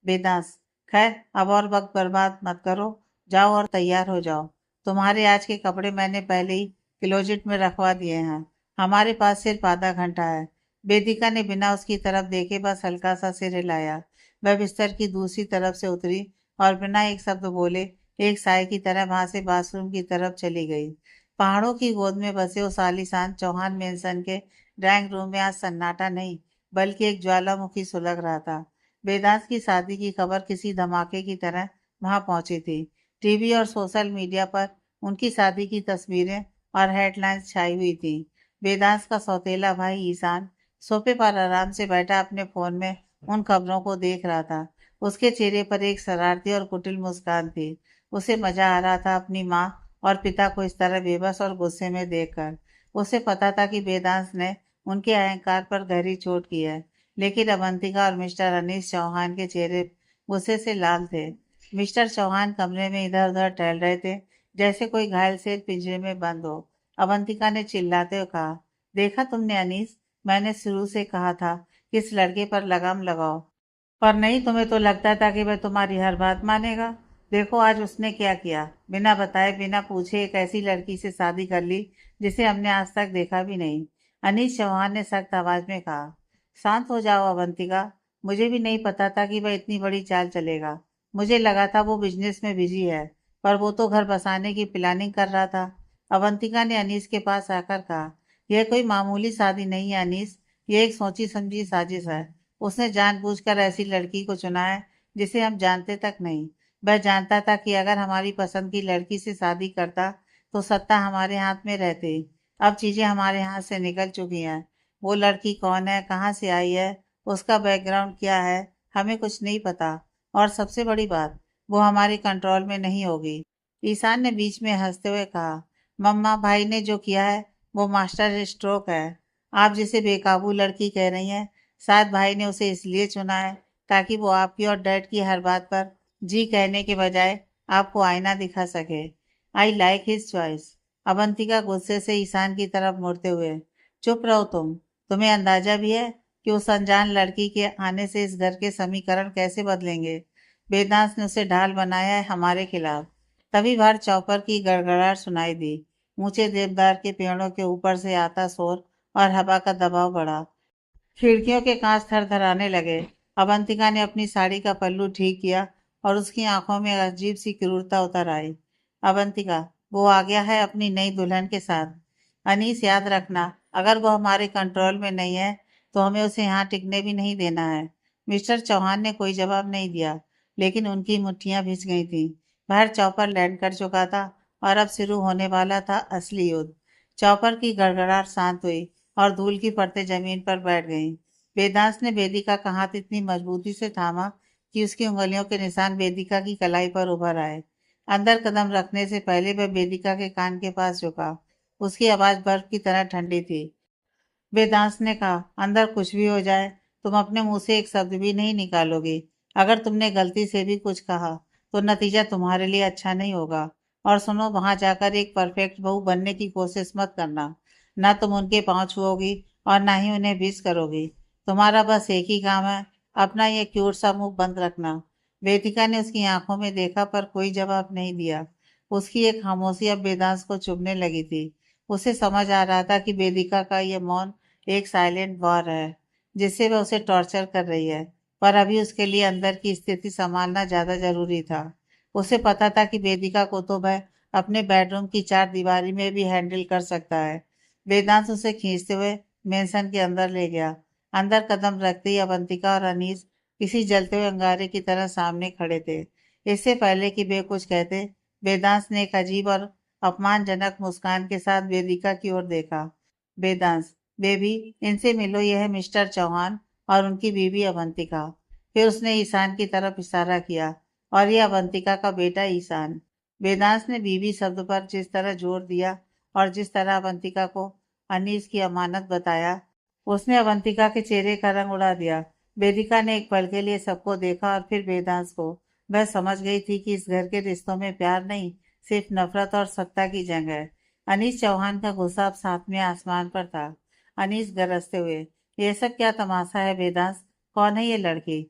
वेदांस, खैर अब और वक्त बर्बाद मत करो, जाओ और तैयार हो जाओ। तुम्हारे आज के कपड़े मैंने पहले ही क्लोजेट में रखवा दिए हैं। हमारे पास सिर्फ आधा घंटा है। वेदिका ने बिना उसकी तरफ देखे बस हल्का सा सिर हिलाया। वह बिस्तर की दूसरी तरफ से उतरी और बिना एक शब्द बोले एक साय की तरह वहां से बाथरूम की तरफ चली गई। पहाड़ों की गोद में बसे उस आलीशान चौहान मेंशन के ड्राइंग रूम में आज सन्नाटा नहीं, बल्कि एक ज्वालामुखी सुलग रहा था। वेदांत की शादी की खबर किसी धमाके की तरह वहां पहुंची थी। टीवी और सोशल मीडिया पर उनकी शादी की तस्वीरें और हेडलाइंस छाई हुई थी। वेदांत का सौतेला भाई ईशान सोफे पर आराम से बैठा अपने फोन में उन खबरों को देख रहा था। उसके चेहरे पर एक शरारती और कुटिल मुस्कान थी। उसे मजा आ रहा था अपनी माँ और पिता को इस तरह बेबस और गुस्से में देखकर। उसे पता था कि वेदांत ने उनके अहंकार पर गहरी चोट की है, लेकिन अवंतिका और मिस्टर अनीश चौहान के चेहरे गुस्से से लाल थे। मिस्टर चौहान कमरे में इधर उधर टहल रहे थे, जैसे कोई घायल शेर पिंजरे में बंद हो। अवंतिका ने चिल्लाते हुए कहा, देखा तुमने अनीस, मैंने शुरू से कहा था कि इस लड़के पर लगाम लगाओ, पर नहीं, तुम्हें तो लगता था कि वह तुम्हारी हर बात मानेगा। देखो आज उसने क्या किया, बिना बताए बिना पूछे एक ऐसी लड़की से शादी कर ली जिसे हमने आज तक देखा भी नहीं। अनीश चौहान ने सख्त आवाज में कहा। शांत हो जाओ अवंतिका, मुझे भी नहीं पता था कि वह इतनी बड़ी चाल चलेगा। मुझे लगा था वो बिजनेस में बिजी है, पर वो तो घर बसाने की प्लानिंग कर रहा था। अवंतिका ने अनीस के पास आकर कहा, यह कोई मामूली शादी नहीं है अनीस, ये एक सोची समझी साजिश है। उसने जानबूझकर ऐसी लड़की को चुना है जिसे हम जानते तक नहीं। वह जानता था कि अगर हमारी पसंद की लड़की से शादी करता तो सत्ता हमारे हाथ में रहती। अब चीजें हमारे हाथ से निकल चुकी हैं। वो लड़की कौन है, कहाँ से आई है, उसका बैकग्राउंड क्या है, हमें कुछ नहीं पता। और सबसे बड़ी बात, वो हमारे कंट्रोल में नहीं होगी। ईशान ने बीच में हंसते हुए कहा, मम्मा भाई ने जो किया है वो मास्टर स्ट्रोक है। आप जिसे बेकाबू लड़की कह रही हैं, शायद भाई ने उसे इसलिए चुना है ताकि वो आपकी और डैड की हर बात पर जी कहने के बजाय आपको आईना दिखा सके। I like his choice. Avantika गुस्से से ईशान की तरफ मुड़ते हुए, चुप रहो तुम। तुम्हें अंदाजा भी है कि उस अनजान लड़की के आने से इस घर के समीकरण कैसे बदलेंगे। वेदांत ने उसे ढाल बनाया है हमारे खिलाफ। तभी बाहर चौपर की गड़गड़ाहट सुनाई दी। ऊंचे देवदार के पेड़ों के ऊपर से आता शोर और हवा का दबाव बढ़ा। खिड़कियों के कांच थरथराने लगे। अवंतिका ने अपनी साड़ी का पल्लू ठीक किया और उसकी आंखों में अजीब सी क्रूरता उतर आई। अवंतिका, वो आ गया है अपनी नई दुल्हन के साथ। अनीस, याद रखना, अगर वो हमारे कंट्रोल में नहीं है तो हमें उसे यहाँ टिकने भी नहीं देना है। मिस्टर चौहान ने कोई जवाब नहीं दिया, लेकिन उनकी मुट्ठियां भिज गई थी। बाहर चौपर लैंड कर चुका था और अब शुरू होने वाला था असली युद्ध। चौपर की गड़गड़ाहट शांत हुई और धूल की परतें जमीन पर बैठ गईं। वेदांत ने वेदिका का हाथ इतनी मजबूती से थामा कि उसकी उंगलियों के निशान वेदिका की कलाई पर उभर आए। अंदर कदम रखने से पहले वह वेदिका के कान के पास झुका। उसकी आवाज बर्फ की तरह ठंडी थी। वेदांत ने कहा, अंदर कुछ भी हो जाए, तुम अपने मुंह से एक शब्द भी नहीं निकालोगी। अगर तुमने गलती से भी कुछ कहा तो नतीजा तुम्हारे लिए अच्छा नहीं होगा। और सुनो, वहां जाकर एक परफेक्ट बहू बनने की कोशिश मत करना। ना तुम उनके पांव छुओगी और ना ही उन्हें विश करोगी। तुम्हारा बस एक ही काम है, अपना ये क्यूट सा मुंह बंद रखना। वेदिका ने उसकी आंखों में देखा पर कोई जवाब नहीं दिया। उसकी एक खामोशी अब वेदांत को चुभने लगी थी। उसे समझ आ रहा था कि वेदिका का ये मौन एक साइलेंट वॉर है, जिससे वह उसे टॉर्चर कर रही है। पर अभी उसके लिए अंदर की स्थिति संभालना ज्यादा जरूरी था। उसे पता था कि वेदिका को तो वह अपने बेडरूम की चार दीवारी में भी हैंडल कर सकता है। वेदांत उसे खींचते हुए मेंशन के अंदर ले गया। अंदर कदम रखते ही अवंतिका और अनीस किसी जलते हुए अंगारे की तरह सामने खड़े थे। इससे पहले कि वे कुछ कहते, वेदांत ने एक अजीब और अपमानजनक मुस्कान के साथ वेदिका की ओर देखा। वेदांत, बेबी, इनसे मिलो, यह है मिस्टर चौहान और उनकी बीवी अवंतिका। फिर उसने ईशान की तरफ इशारा किया, और यह अवंतिका का बेटा ईशान। वेदांत ने बीवी शब्द पर जिस तरह जोर दिया और जिस तरह अवंतिका को अनीस की अमानत बताया, उसने अवंतिका के चेहरे का रंग उड़ा दिया। वेदिका ने एक पल के लिए सबको देखा और फिर वेदांत को। वह समझ गई थी कि इस घर के रिश्तों में प्यार नहीं, सिर्फ नफरत और सत्ता की जंग है। अनीस चौहान का गुस्सा अब सातवें आसमान पर था। अनीस गरजते हुए, ये सब क्या तमाशा है वेदांत? कौन है ये लड़की?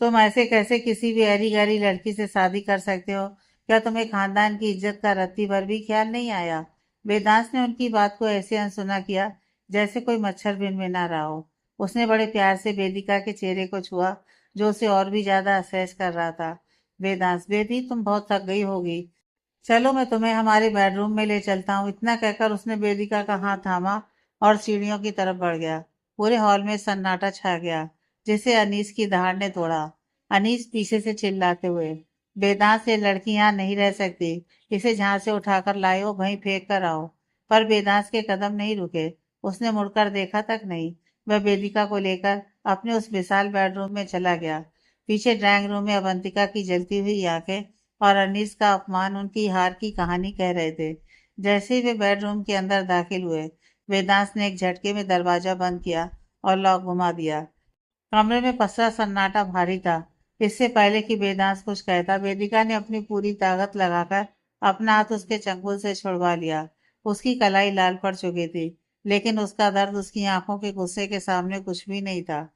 तुम ऐसे कैसे किसी भी अरी गहरी लड़की से शादी कर सकते हो? क्या तुम्हें खानदान की इज्जत का रत्ती भर भी ख्याल नहीं आया? वेदांत ने उनकी बात को ऐसे अनसुना किया जैसे कोई मच्छर भिनभिना रहा हो। उसने बड़े प्यार से वेदिका के चेहरे को छुआ, जो उसे और भी ज्यादा असहज कर रहा था। वेदांत, बेबी, तुम बहुत थक गई होगी, चलो मैं तुम्हें हमारे बेडरूम में ले चलता हूँ। इतना कहकर उसने वेदिका का हाथ थामा और सीढ़ियों की तरफ बढ़ गया। पूरे हॉल में सन्नाटा छा गया, जिसे अनीस की दहाड़ ने तोड़ा। अनीस पीछे से चिल्लाते हुए, वेदांत से लड़की यहाँ नहीं रह सकती, इसे जहाँ से उठाकर लाए हो वहीं फेंक कर आओ। पर वेदांत के कदम नहीं रुके। उसने मुड़कर देखा तक नहीं। वह वेदिका को लेकर अपने उस विशाल बेडरूम में चला गया। पीछे ड्राइंग रूम में अवंतिका की जलती हुई आंखें और अनीस का अपमान उनकी हार की कहानी कह रहे थे। जैसे ही वे बेडरूम के अंदर दाखिल हुए, वेदांत ने एक झटके में दरवाजा बंद किया और लॉक घुमा दिया। कमरे में पसरा सन्नाटा भारी था। इससे पहले कि वेदांत कुछ कहता, वेदिका ने अपनी पूरी ताकत लगाकर अपना हाथ उसके चंगुल से छुड़वा लिया। उसकी कलाई लाल पड़ चुकी थी, लेकिन उसका दर्द उसकी आंखों के गुस्से के सामने कुछ भी नहीं था।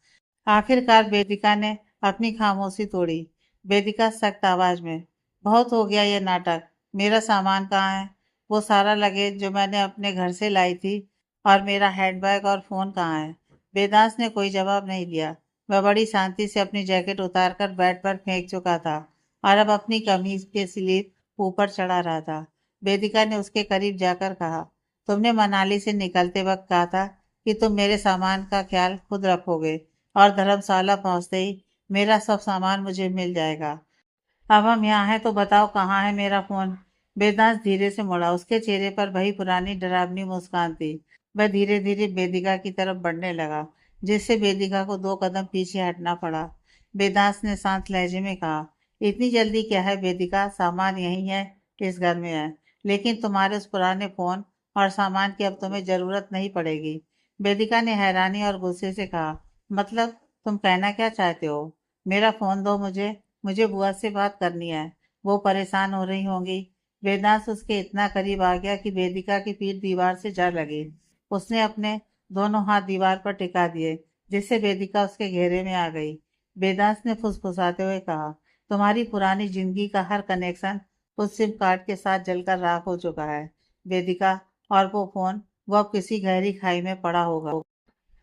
आखिरकार वेदिका ने अपनी खामोशी तोड़ी। वेदिका सख्त आवाज में, बहुत हो गया ये नाटक। मेरा सामान कहाँ है? वो सारा लगेज जो मैंने अपने घर से लाई थी, और मेरा हैंडबैग और फोन कहाँ है? वेदांत ने कोई जवाब नहीं दिया। वह बड़ी शांति से अपनी जैकेट उतारकर बेड पर फेंक चुका था और अब अपनी कमीज के स्लीव ऊपर चढ़ा रहा था। वेदिका ने उसके करीब जाकर कहा, तुमने मनाली से निकलते वक्त कहा था कि तुम मेरे सामान का ख्याल खुद रखोगे, और धर्मशाला पहुंचते ही मेरा सब सामान मुझे मिल जाएगा। अब हम यहाँ हैं तो बताओ कहाँ है मेरा फोन? वेदांत धीरे से मुड़ा। उसके चेहरे पर वही पुरानी डरावनी मुस्कान थी। वह धीरे धीरे वेदिका की तरफ बढ़ने लगा, जिससे वेदिका को दो कदम पीछे हटना पड़ा। वेदांत ने शांत लहजे में कहा, इतनी जल्दी क्या है वेदिका? सामान यही है, इस घर में है, लेकिन तुम्हारे उस पुराने फोन और सामान की अब तुम्हें जरूरत नहीं पड़ेगी। वेदिका ने हैरानी और गुस्से से कहा, मतलब तुम कहना क्या चाहते हो? मेरा फोन दो मुझे, मुझे बुआ से बात करनी है, वो परेशान हो रही होंगी। वेदांत उसके इतना करीब आ गया कि वेदिका की पीठ दीवार से जा लगी। उसने अपने दोनों हाथ दीवार पर टिका दिए, जिससे वेदिका उसके घेरे में आ गई। वेदांत ने फुसफुसाते हुए कहा, तुम्हारी पुरानी जिंदगी का हर कनेक्शन उस सिम कार्ड के साथ जलकर राख हो चुका है वेदिका, और वो फोन, वो अब किसी गहरी खाई में पड़ा होगा।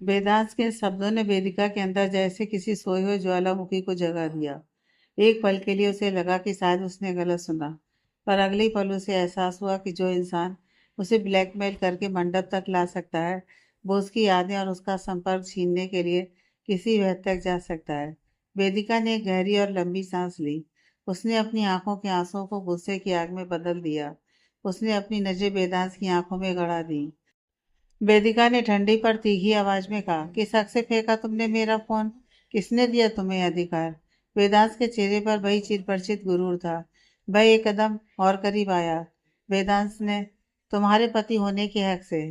वेदांत के शब्दों ने वेदिका के अंदर जैसे किसी सोए हुए ज्वालामुखी को जगा दिया। एक पल के लिए उसे लगा कि शायद उसने गलत सुना, पर अगले ही पल उसे एहसास हुआ कि जो इंसान उसे ब्लैकमेल करके मंडप तक ला सकता है, वो उसकी यादें और उसका संपर्क छीनने के लिए किसी भी हद तक जा सकता है। वेदिका ने एक गहरी और लंबी सांस ली। उसने अपनी आंखों के आंसुओं को गुस्से की आग में बदल दिया। उसने अपनी नजर वेदांत की आंखों में गड़ा दी। वेदिका ने ठंडी पर तीखी आवाज में कहा, किस हक से फेंका तुमने मेरा फोन? किसने दिया तुम्हें यह अधिकार? वेदांत के चेहरे पर वही चिरपरिचित गुरूर था। वह एक कदम और करीब आया। वेदांत ने, तुम्हारे पति होने के हक से,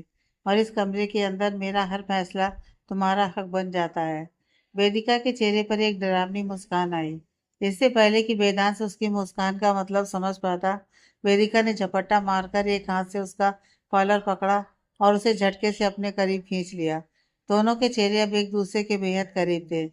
और इस कमरे के अंदर मेरा हर फैसला तुम्हारा हक बन जाता है। वेदिका के चेहरे पर एक डरावनी मुस्कान आई। इससे पहले कि वेदांत उसकी मुस्कान का मतलब समझ पाता, वेदिका ने झपट्टा मारकर एक हाथ से उसका कॉलर पकड़ा और उसे झटके से अपने करीब खींच लिया। दोनों के चेहरे अब एक दूसरे के बेहद करीब थे।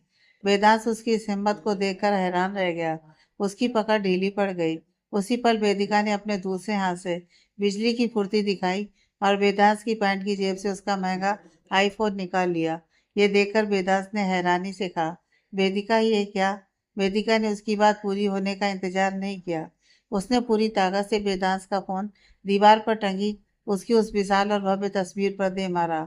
वेदांत उसकी इस हिम्मत को देखकर हैरान रह गया। उसकी पकड़ ढीली पड़ गई। उसी पल वेदिका ने अपने दूसरे हाथ से बिजली की फुर्ती दिखाई और वेदांत की पैंट की जेब से उसका महंगा आईफोन निकाल लिया। ये देखकर वेदांत ने हैरानी से कहा, वेदिका, ये क्या? वेदिका ने उसकी बात पूरी होने का इंतजार नहीं किया। उसने पूरी ताकत से वेदांश का फोन दीवार पर टंगी उसकी उस विशाल और भव्य तस्वीर पर दे मारा।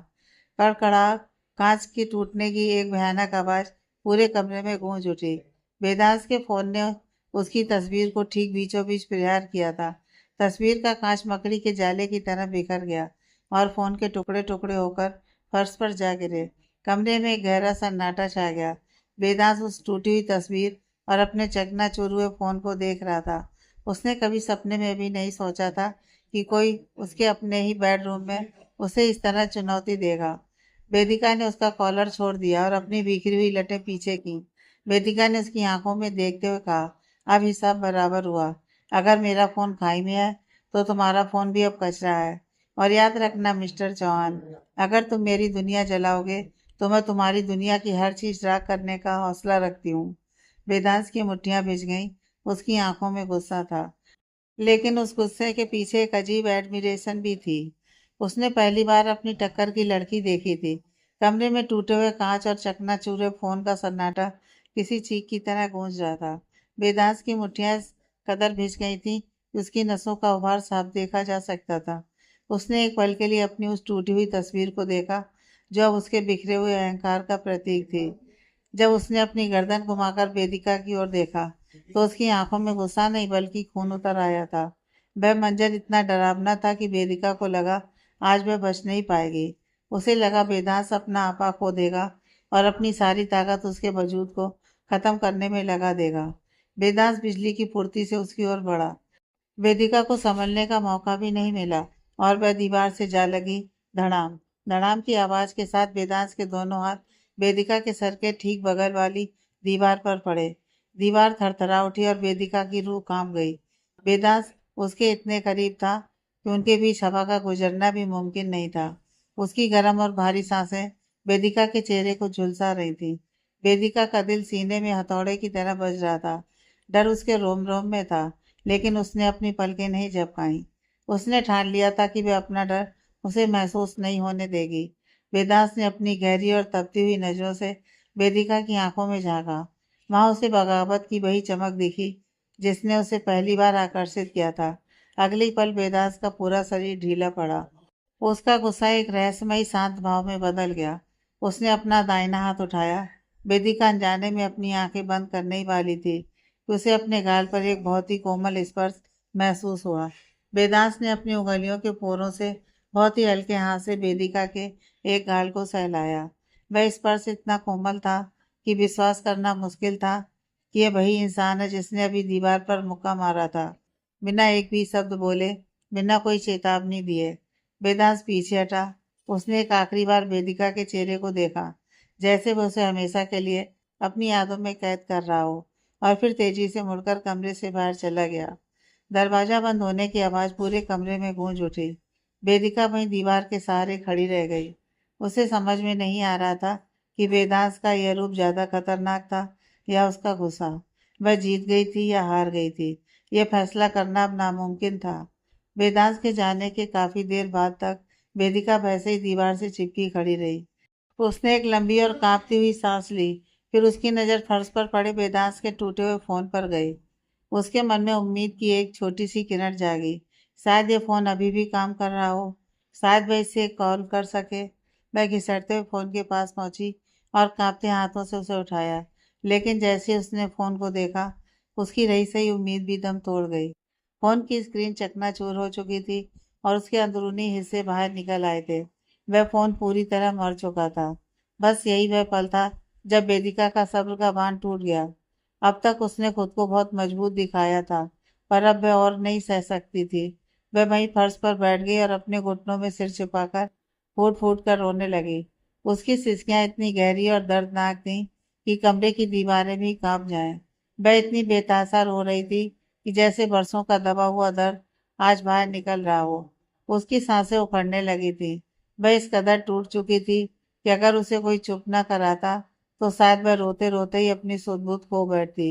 कड़कड़ा कांच की टूटने की एक भयानक आवाज पूरे कमरे में गूंज उठी। वेदांश के फोन ने उसकी तस्वीर को ठीक बीचों बीच प्रहार किया था। तस्वीर का कांच मकड़ी के जाले की तरह बिखर गया और फोन के टुकड़े टुकड़े होकर फर्श पर जा गिरे। कमरे में एक गहरा सन्नाटा छा गया। वेदांश उस टूटी हुई तस्वीर और अपने चकनाचूर हुए फोन को देख रहा था। उसने कभी सपने में भी नहीं सोचा था कि कोई उसके अपने ही बेडरूम में उसे इस तरह चुनौती देगा। वेदिका ने उसका कॉलर छोड़ दिया और अपनी बिखरी हुई लटें पीछे की। वेदिका ने उसकी आंखों में देखते हुए कहा, अब हिसाब बराबर हुआ। अगर मेरा फोन खाई में है तो तुम्हारा फोन भी अब कचरा है। और याद रखना मिस्टर चौहान, अगर तुम मेरी दुनिया जलाओगे तो मैं तुम्हारी दुनिया की हर चीज राख करने का हौसला रखती हूँ। वेदांश की मुट्ठियां भिज गईं। उसकी आंखों में गुस्सा था, लेकिन उस गुस्से के पीछे एक अजीब एडमिरेशन भी थी। उसने पहली बार अपनी टक्कर की लड़की देखी थी। कमरे में टूटे हुए कांच और चकनाचूरे फोन का सन्नाटा किसी चीख की तरह गूंज रहा था। वेदांश की मुट्ठियां इस कदर भिज गई थी कि उसकी नसों का उभार साफ देखा जा सकता था। उसने एक पल के लिए अपनी उस टूटी हुई तस्वीर को देखा जो अब उसके बिखरे हुए अहंकार का प्रतीक थी। जब उसने अपनी गर्दन घुमाकर वेदिका की ओर देखा तो उसकी आंखों में गुस्सा नहीं बल्कि खून उतर आया था। वह मंजर इतना डरावना था कि वेदिका को लगा आज वह बच नहीं पाएगी। उसे लगा वेदांश अपना आपा खो देगा और अपनी सारी ताकत उसके वजूद को खत्म करने में लगा देगा। वेदांश बिजली की फुर्ती से उसकी ओर बढ़ा। वेदिका को संभलने का मौका भी नहीं मिला और वह दीवार से जा लगी। धड़ाम धड़ाम की आवाज के साथ वेदांश के दोनों हाथ वेदिका के सर के ठीक बगल वाली दीवार पर पड़े। दीवार थरथरा उठी और वेदिका की रूह कांप गई। वेदांश उसके इतने करीब था कि उनके बीच हवा का गुजरना भी मुमकिन नहीं था। उसकी गर्म और भारी सांसें वेदिका के चेहरे को झुलसा रही थी। वेदिका का दिल सीने में हथौड़े की तरह बज रहा था। डर उसके रोम रोम में था, लेकिन उसने अपनी पलकें नहीं झपकाई। उसने ठान लिया था कि वह अपना डर उसे महसूस नहीं होने देगी। वेदांश ने अपनी गहरी और तपती हुई नजरों से वेदिका की आंखों में झांका। वहां उसे बगावत की वही चमक दिखी जिसने उसे पहली बार आकर्षित किया था। अगली पल वेदांश का पूरा शरीर ढीला पड़ा। उसका गुस्सा एक रहस्यमयी शांत भाव में बदल गया। उसने अपना दाहिना हाथ उठाया। वेदिका अनजाने में अपनी आंखें बंद करने ही वाली थी कि उसे अपने गाल पर एक बहुत ही कोमल स्पर्श महसूस हुआ। वेदांश ने अपनी उंगलियों के पोरों से बहुत ही हल्के हाथ से वेदिका के एक गाल को सहलाया। वह स्पर्श इतना कोमल था कि विश्वास करना मुश्किल था कि यह वही इंसान है जिसने अभी दीवार पर मुक्का मारा था। बिना एक भी शब्द बोले, बिना कोई चेतावनी दिए, वेदांश पीछे हटा। उसने एक आखिरी बार वेदिका के चेहरे को देखा, जैसे वह उसे हमेशा के लिए अपनी यादों में कैद कर रहा हो, और फिर तेजी से मुड़कर कमरे से बाहर चला गया। दरवाजा बंद होने की आवाज पूरे कमरे में गूंज उठी। वेदिका वहीं दीवार के सहारे खड़ी रह गई। उसे समझ में नहीं आ रहा था कि वेदांश का यह रूप ज्यादा खतरनाक था या उसका गुस्सा। वह जीत गई थी या हार गई थी, यह फैसला करना अब नामुमकिन था। वेदांश के जाने के काफी देर बाद तक वेदिका वैसे ही दीवार से चिपकी खड़ी रही। उसने एक लंबी और कांपती हुई सांस ली। फिर उसकी नजर फर्श पर पड़े वेदांश के टूटे हुए फोन पर गई। उसके मन में उम्मीद की एक छोटी सी किरण जागी। शायद ये फोन अभी भी काम कर रहा हो, शायद वह इसे कॉल कर सके। वह घिसटते हुए फोन के पास पहुंची और कांपते हाथों से उसे उठाया। लेकिन जैसे ही उसने फोन को देखा, उसकी रही सही उम्मीद भी दम तोड़ गई। फोन की स्क्रीन चकनाचूर हो चुकी थी और उसके अंदरूनी हिस्से बाहर निकल आए थे। वह फोन पूरी तरह मर चुका था। बस यही वह पल था जब वेदिका का सब्र का बांध टूट गया। अब तक उसने खुद को बहुत मजबूत दिखाया था, पर अब वह और नहीं सह सकती थी। वह वहीं फर्श पर बैठ गई और अपने घुटनों में सिर छिपाकर फूट फूट कर रोने लगी। उसकी सिसकियां इतनी गहरी और दर्दनाक थीं कि कमरे की दीवारें भी कांप जाएं। वह इतनी बेतासार हो रही थी कि जैसे बरसों का दबा हुआ दर्द आज बाहर निकल रहा हो। उसकी सांसें उखड़ने लगी थी। वह इस कदर टूट चुकी थी कि अगर उसे कोई चुप न कराता तो शायद वह रोते रोते ही अपनी सुध-बुध खो बैठती।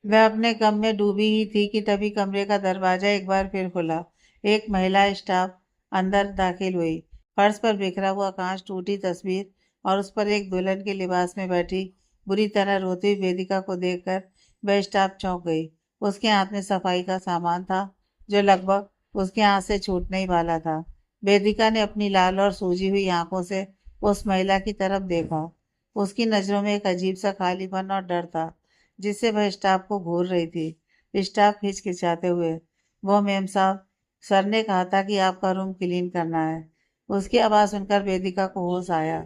वह अपने गम में डूबी ही थी कि तभी कमरे का दरवाजा एक बार फिर खुला। एक महिला स्टाफ अंदर दाखिल हुई। फर्श पर बिखरा हुआ कांच, टूटी तस्वीर और उस पर एक दुल्हन के लिबास में बैठी बुरी तरह रोती हुई वेदिका को देखकर वह स्टाफ चौंक गई। उसके हाथ में सफाई का सामान था जो लगभग उसके हाथ से छूटने ही वाला था। वेदिका ने अपनी लाल और सूजी हुई आंखों से उस महिला की तरफ देखा। उसकी नजरों में एक अजीब सा खालीपन और डर था जिससे वह स्टाफ को घूर रही थी। स्टाफ हिचकिचाते हुए, वो मेम साहब, सर ने कहा था कि आपका रूम क्लीन करना है। उसकी आवाज़ सुनकर वेदिका को होश आया।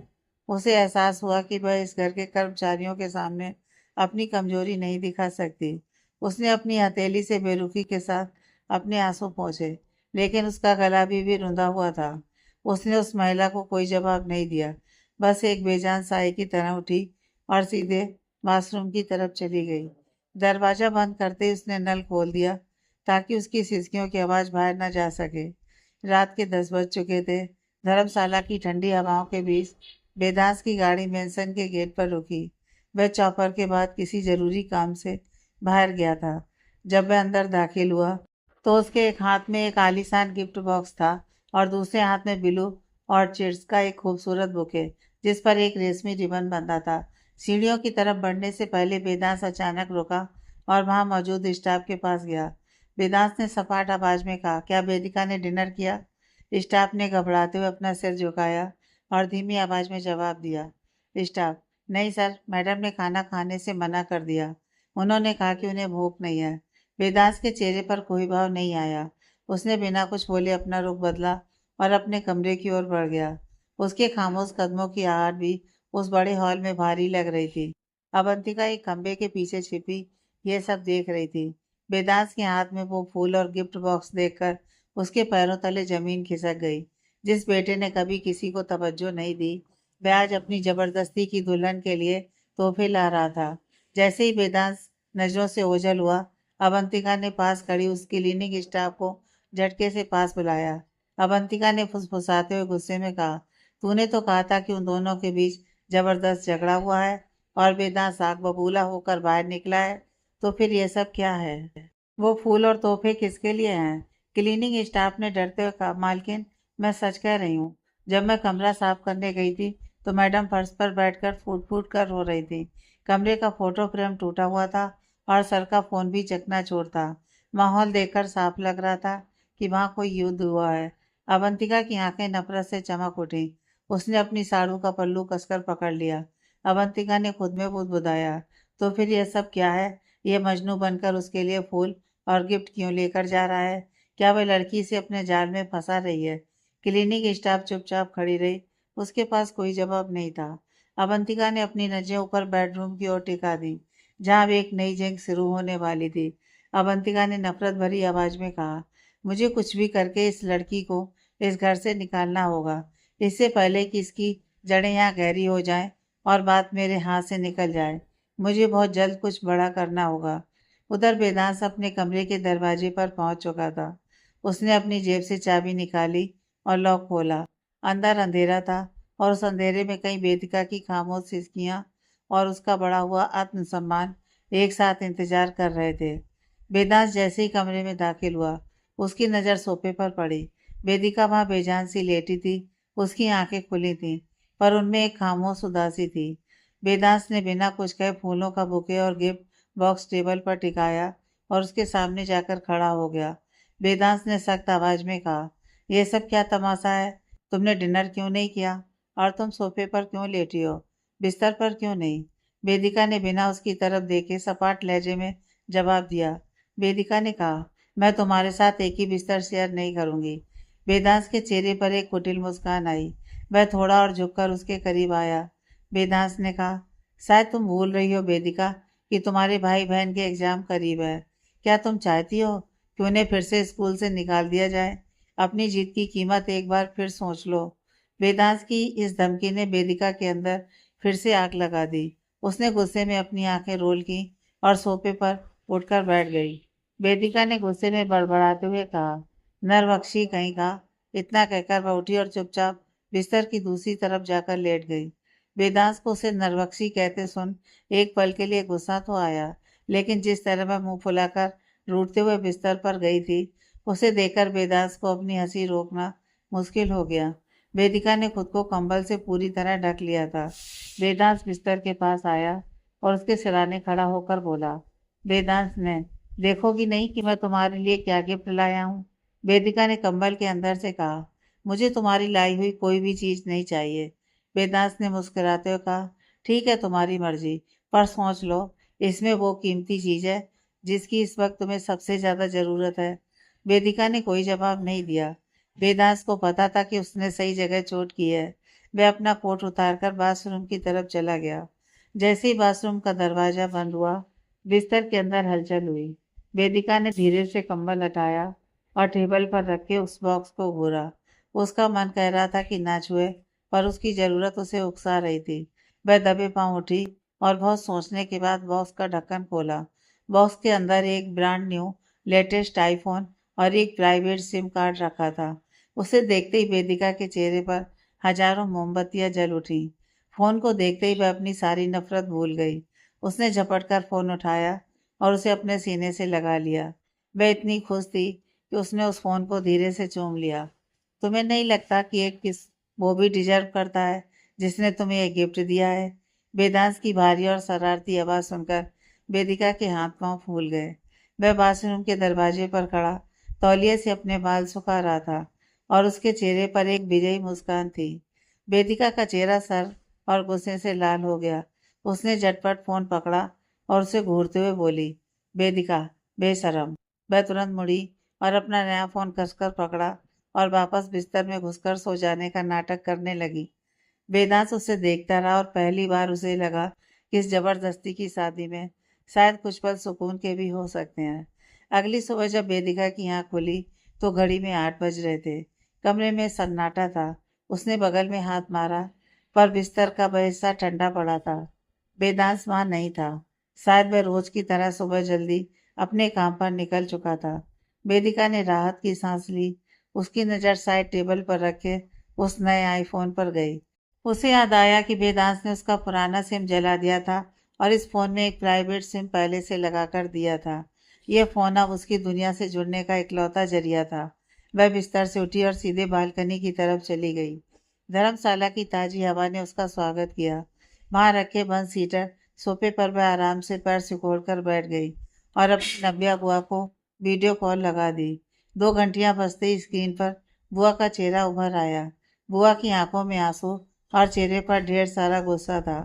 उसे एहसास हुआ कि वह इस घर के कर्मचारियों के सामने अपनी कमजोरी नहीं दिखा सकती। उसने अपनी हथेली से बेरुखी के साथ अपने आंसू पोंछे, लेकिन उसका गला भी रुंधा हुआ था। उसने उस महिला को कोई जवाब नहीं दिया, बस एक बेजान साई की तरह उठी और सीधे वॉशरूम की तरफ चली गई। दरवाजा बंद करते ही उसने नल खोल दिया ताकि उसकी सिसकियों की आवाज़ बाहर न जा सके। रात के 10 बज चुके थे। धर्मशाला की ठंडी हवाओं के बीच वेदांश की गाड़ी मेंशन के गेट पर रुकी। वह चौपर के बाद किसी जरूरी काम से बाहर गया था। जब वह अंदर दाखिल हुआ तो उसके एक हाथ में एक आलीशान गिफ्ट बॉक्स था और दूसरे हाथ में ब्लू ऑर्चिड्स का एक खूबसूरत बुके जिस पर एक रेशमी रिबन बंधा था। सीढ़ियों की तरफ बढ़ने से पहले वेदांश अचानक रुका और वहां मौजूद स्टाफ के पास गया। वेदांश ने सपाट आवाज में कहा, क्या वेदिका ने डिनर किया? स्टाफ ने घबराते हुए अपना सिर झुकाया और धीमी आवाज में जवाब दिया। स्टाफ, नहीं सर, मैडम ने खाना खाने से मना कर दिया। उन्होंने कहा कि उन्हें भूख नहीं है। वेदांश के चेहरे पर कोई भाव नहीं आया। उसने बिना कुछ बोले अपना रुख बदला और अपने कमरे की ओर बढ़ गया। उसके खामोश कदमों की आहट भी उस बड़े हॉल में भारी लग रही थी। अवंतिका एक खंबे के पीछे छिपी ये सब देख रही थी। वेदांश के हाथ में वो फूल और गिफ्ट बॉक्स देखकर उसके पैरों तले जमीन खिसक गई। जिस बेटे ने कभी किसी को तवज्जो नहीं दी, वह आज अपनी जबरदस्ती की दुल्हन के लिए तोहफे ला रहा था। जैसे ही वेदांश नजरों से ओझल हुआ, अवंतिका ने पास खड़ी उस क्लीनिंग स्टाफ को झटके से पास बुलाया। अवंतिका ने फुसफुसाते हुए गुस्से में कहा, तूने तो कहा था कि उन दोनों के बीच जबरदस्त झगड़ा हुआ है और वेदांश आग बबूला होकर बाहर निकला है, तो फिर ये सब क्या है? वो फूल और तोहफे किसके लिए हैं? क्लीनिंग स्टाफ ने डरते हुए कहा, मालकिन, मैं सच कह रही हूँ। जब मैं कमरा साफ करने गई थी तो मैडम फर्श पर बैठकर फूट फूट कर रो रही थी। कमरे का फोटो फ्रेम टूटा हुआ था और सर का फोन भी चकनाचूर था। माहौल देखकर साफ लग रहा था कि वहाँ कोई युद्ध हुआ है। अवंतिका की आंखें नफरत से चमक उठी। उसने अपनी साड़ू का पल्लू कसकर पकड़ लिया। अवंतिका ने खुद में बुदबुदाया, तो फिर यह सब क्या है? ये मजनू बनकर उसके लिए फूल और गिफ्ट क्यों लेकर जा रहा है? क्या वह लड़की से अपने जाल में फंसा रही है? क्लिनिक स्टाफ चुपचाप खड़ी रही। उसके पास कोई जवाब नहीं था। अवंतिका ने अपनी नजरें ऊपर बेडरूम की ओर टिका दी, जहां एक नई जंग शुरू होने वाली थी। अवंतिका ने नफरत भरी आवाज में कहा, मुझे कुछ भी करके इस लड़की को इस घर से निकालना होगा, इससे पहले कि इसकी जड़ें यहाँ गहरी हो जाएं और बात मेरे हाथ से निकल जाए। मुझे बहुत जल्द कुछ बड़ा करना होगा। उधर वेदांश अपने कमरे के दरवाजे पर पहुंच चुका था। उसने अपनी जेब से चाबी निकाली और लॉक खोला। अंदर अंधेरा था और उस अंधेरे में कई वेदिका की खामोश सिसकियां और उसका बढ़ा हुआ आत्मसम्मान एक साथ इंतजार कर रहे थे। वेदांश जैसे ही कमरे में दाखिल हुआ, उसकी नज़र सोफे पर पड़ी। वेदिका वहां बेजान सी लेटी थी। उसकी आंखें खुली थीं, पर उनमें एक खामोश उदासी थी। वेदांश ने बिना कुछ कहे फूलों का बुके और गिफ्ट बॉक्स टेबल पर टिकाया और उसके सामने जाकर खड़ा हो गया। वेदांश ने सख्त आवाज में कहा, यह सब क्या तमाशा है? तुमने डिनर क्यों नहीं किया? और तुम सोफे पर क्यों लेटी हो, बिस्तर पर क्यों नहीं? वेदिका ने बिना उसकी तरफ देखे सपाट लहजे में जवाब दिया। वेदिका ने कहा, मैं तुम्हारे साथ एक ही बिस्तर शेयर नहीं करूंगी। वेदांश के चेहरे पर एक कुटिल मुस्कान आई। वह थोड़ा और झुककर उसके करीब आया। वेदांश ने कहा, शायद तुम भूल रही हो वेदिका कि तुम्हारे भाई बहन के एग्जाम करीब है। क्या तुम चाहती हो कि उन्हें फिर से स्कूल से निकाल दिया जाए? अपनी जीत की कीमत एक बार फिर सोच लो। वेदांश की इस धमकी ने वेदिका के अंदर फिर से आग लगा दी। उसने गुस्से में अपनी आंखें रोल की और सोफे पर उठकर बैठ गई। वेदिका ने गुस्से में बड़बड़ाते हुए कहा, नरबख्शी कहीं का। इतना कहकर वह उठी और चुपचाप बिस्तर की दूसरी तरफ जाकर लेट गई। वेदांश को उसे नरबख्शी कहते सुन एक पल के लिए गुस्सा तो आया, लेकिन जिस तरह वह मुंह फुलाकर रूठते हुए बिस्तर पर गई थी, उसे देखकर वेदांश को अपनी हंसी रोकना मुश्किल हो गया। वेदिका ने खुद को कंबल से पूरी तरह ढक लिया था। वेदांश बिस्तर के पास आया और उसके सिराने खड़ा होकर बोला। वेदांश ने देखोगी नहीं कि मैं तुम्हारे लिए क्या गिफ्ट लाया हूँ? वेदिका ने कंबल के अंदर से कहा। मुझे तुम्हारी लाई हुई कोई भी चीज नहीं चाहिए। वेदांत ने मुस्कुराते हुए कहा, ठीक है तुम्हारी मर्जी, पर सोच लो, इसमें वो कीमती चीज है जिसकी इस वक्त तुम्हें सबसे ज्यादा जरूरत है। वेदिका ने कोई जवाब नहीं दिया। वेदांत को पता था कि उसने सही जगह चोट की है। वह अपना कोट उतारकर बाथरूम की तरफ चला गया। जैसे ही बाथरूम का दरवाजा बंद हुआ, बिस्तर के अंदर हलचल हुई। वेदिका ने धीरे से कंबल हटाया और टेबल पर रखे उस बॉक्स को घूरा। उसका मन कह रहा था कि ना छुए, पर उसकी जरूरत उसे उकसा रही थी। वह दबे पांव उठी और बहुत सोचने के बाद बॉक्स का ढक्कन खोला। बॉक्स के अंदर एक ब्रांड न्यू लेटेस्ट आईफोन और एक प्राइवेट सिम कार्ड रखा था। उसे देखते ही वेदिका के चेहरे पर हजारों मोमबत्तियां जल उठी। फोन को देखते ही वह अपनी सारी नफरत भूल गई। उसने झपट कर फोन उठाया और उसे अपने सीने से लगा लिया। वह इतनी खुश थी कि उसने उस फोन को धीरे से चूम लिया। तुम्हें नहीं लगता कि एक किस वो भी डिजर्व करता है जिसने तुम्हें ये गिफ्ट दिया है? वेदांत की भारी और शरारती आवाज सुनकर वेदिका के हाथ पांव फूल गए। वह बाथरूम के दरवाजे पर खड़ा तौलिए से अपने बाल सुखा रहा था और उसके चेहरे पर एक विजयी मुस्कान थी। वेदिका का चेहरा सर और गुस्से से लाल हो गया। उसने झटपट फोन पकड़ा और उसे घूरते हुए बोली, वेदिका, बेशरम। वह तुरंत मुड़ी और अपना नया फोन कसकर पकड़ा और वापस बिस्तर में घुसकर सो जाने का नाटक करने लगी। वेदांत उसे देखता रहा और पहली बार उसे लगा कि इस जबरदस्ती की शादी में शायद कुछ पल सुकून के भी हो सकते हैं। अगली सुबह जब वेदिका की आंख खुली तो घड़ी में 8 बज रहे थे। कमरे में सन्नाटा था। उसने बगल में हाथ मारा, पर बिस्तर का वह हिस्सा ठंडा पड़ा था। वेदांत वहां नहीं था। शायद वह रोज की तरह सुबह जल्दी अपने काम पर निकल चुका था। वेदिका ने राहत की सांस ली। उसकी नजर साइड टेबल पर रखे उस नए आईफोन पर गई। उसे याद आया कि वेदांत ने उसका पुराना सिम जला दिया था और इस फोन में एक प्राइवेट सिम पहले से लगा कर दिया था। यह फोन अब उसकी दुनिया से जुड़ने का इकलौता जरिया था। वह बिस्तर से उठी और सीधे बालकनी की तरफ चली गई। धर्मशाला की ताजी हवा ने उसका स्वागत किया। वहां रखे बंद सीटर सोफे पर वह आराम से पैर सिकोड़ कर बैठ गई और अपनी नव्या बुआ को वीडियो कॉल लगा दी। 2 घंटियां बजते ही स्क्रीन पर बुआ का चेहरा उभर आया। बुआ की आंखों में आंसू और चेहरे पर ढेर सारा गुस्सा था।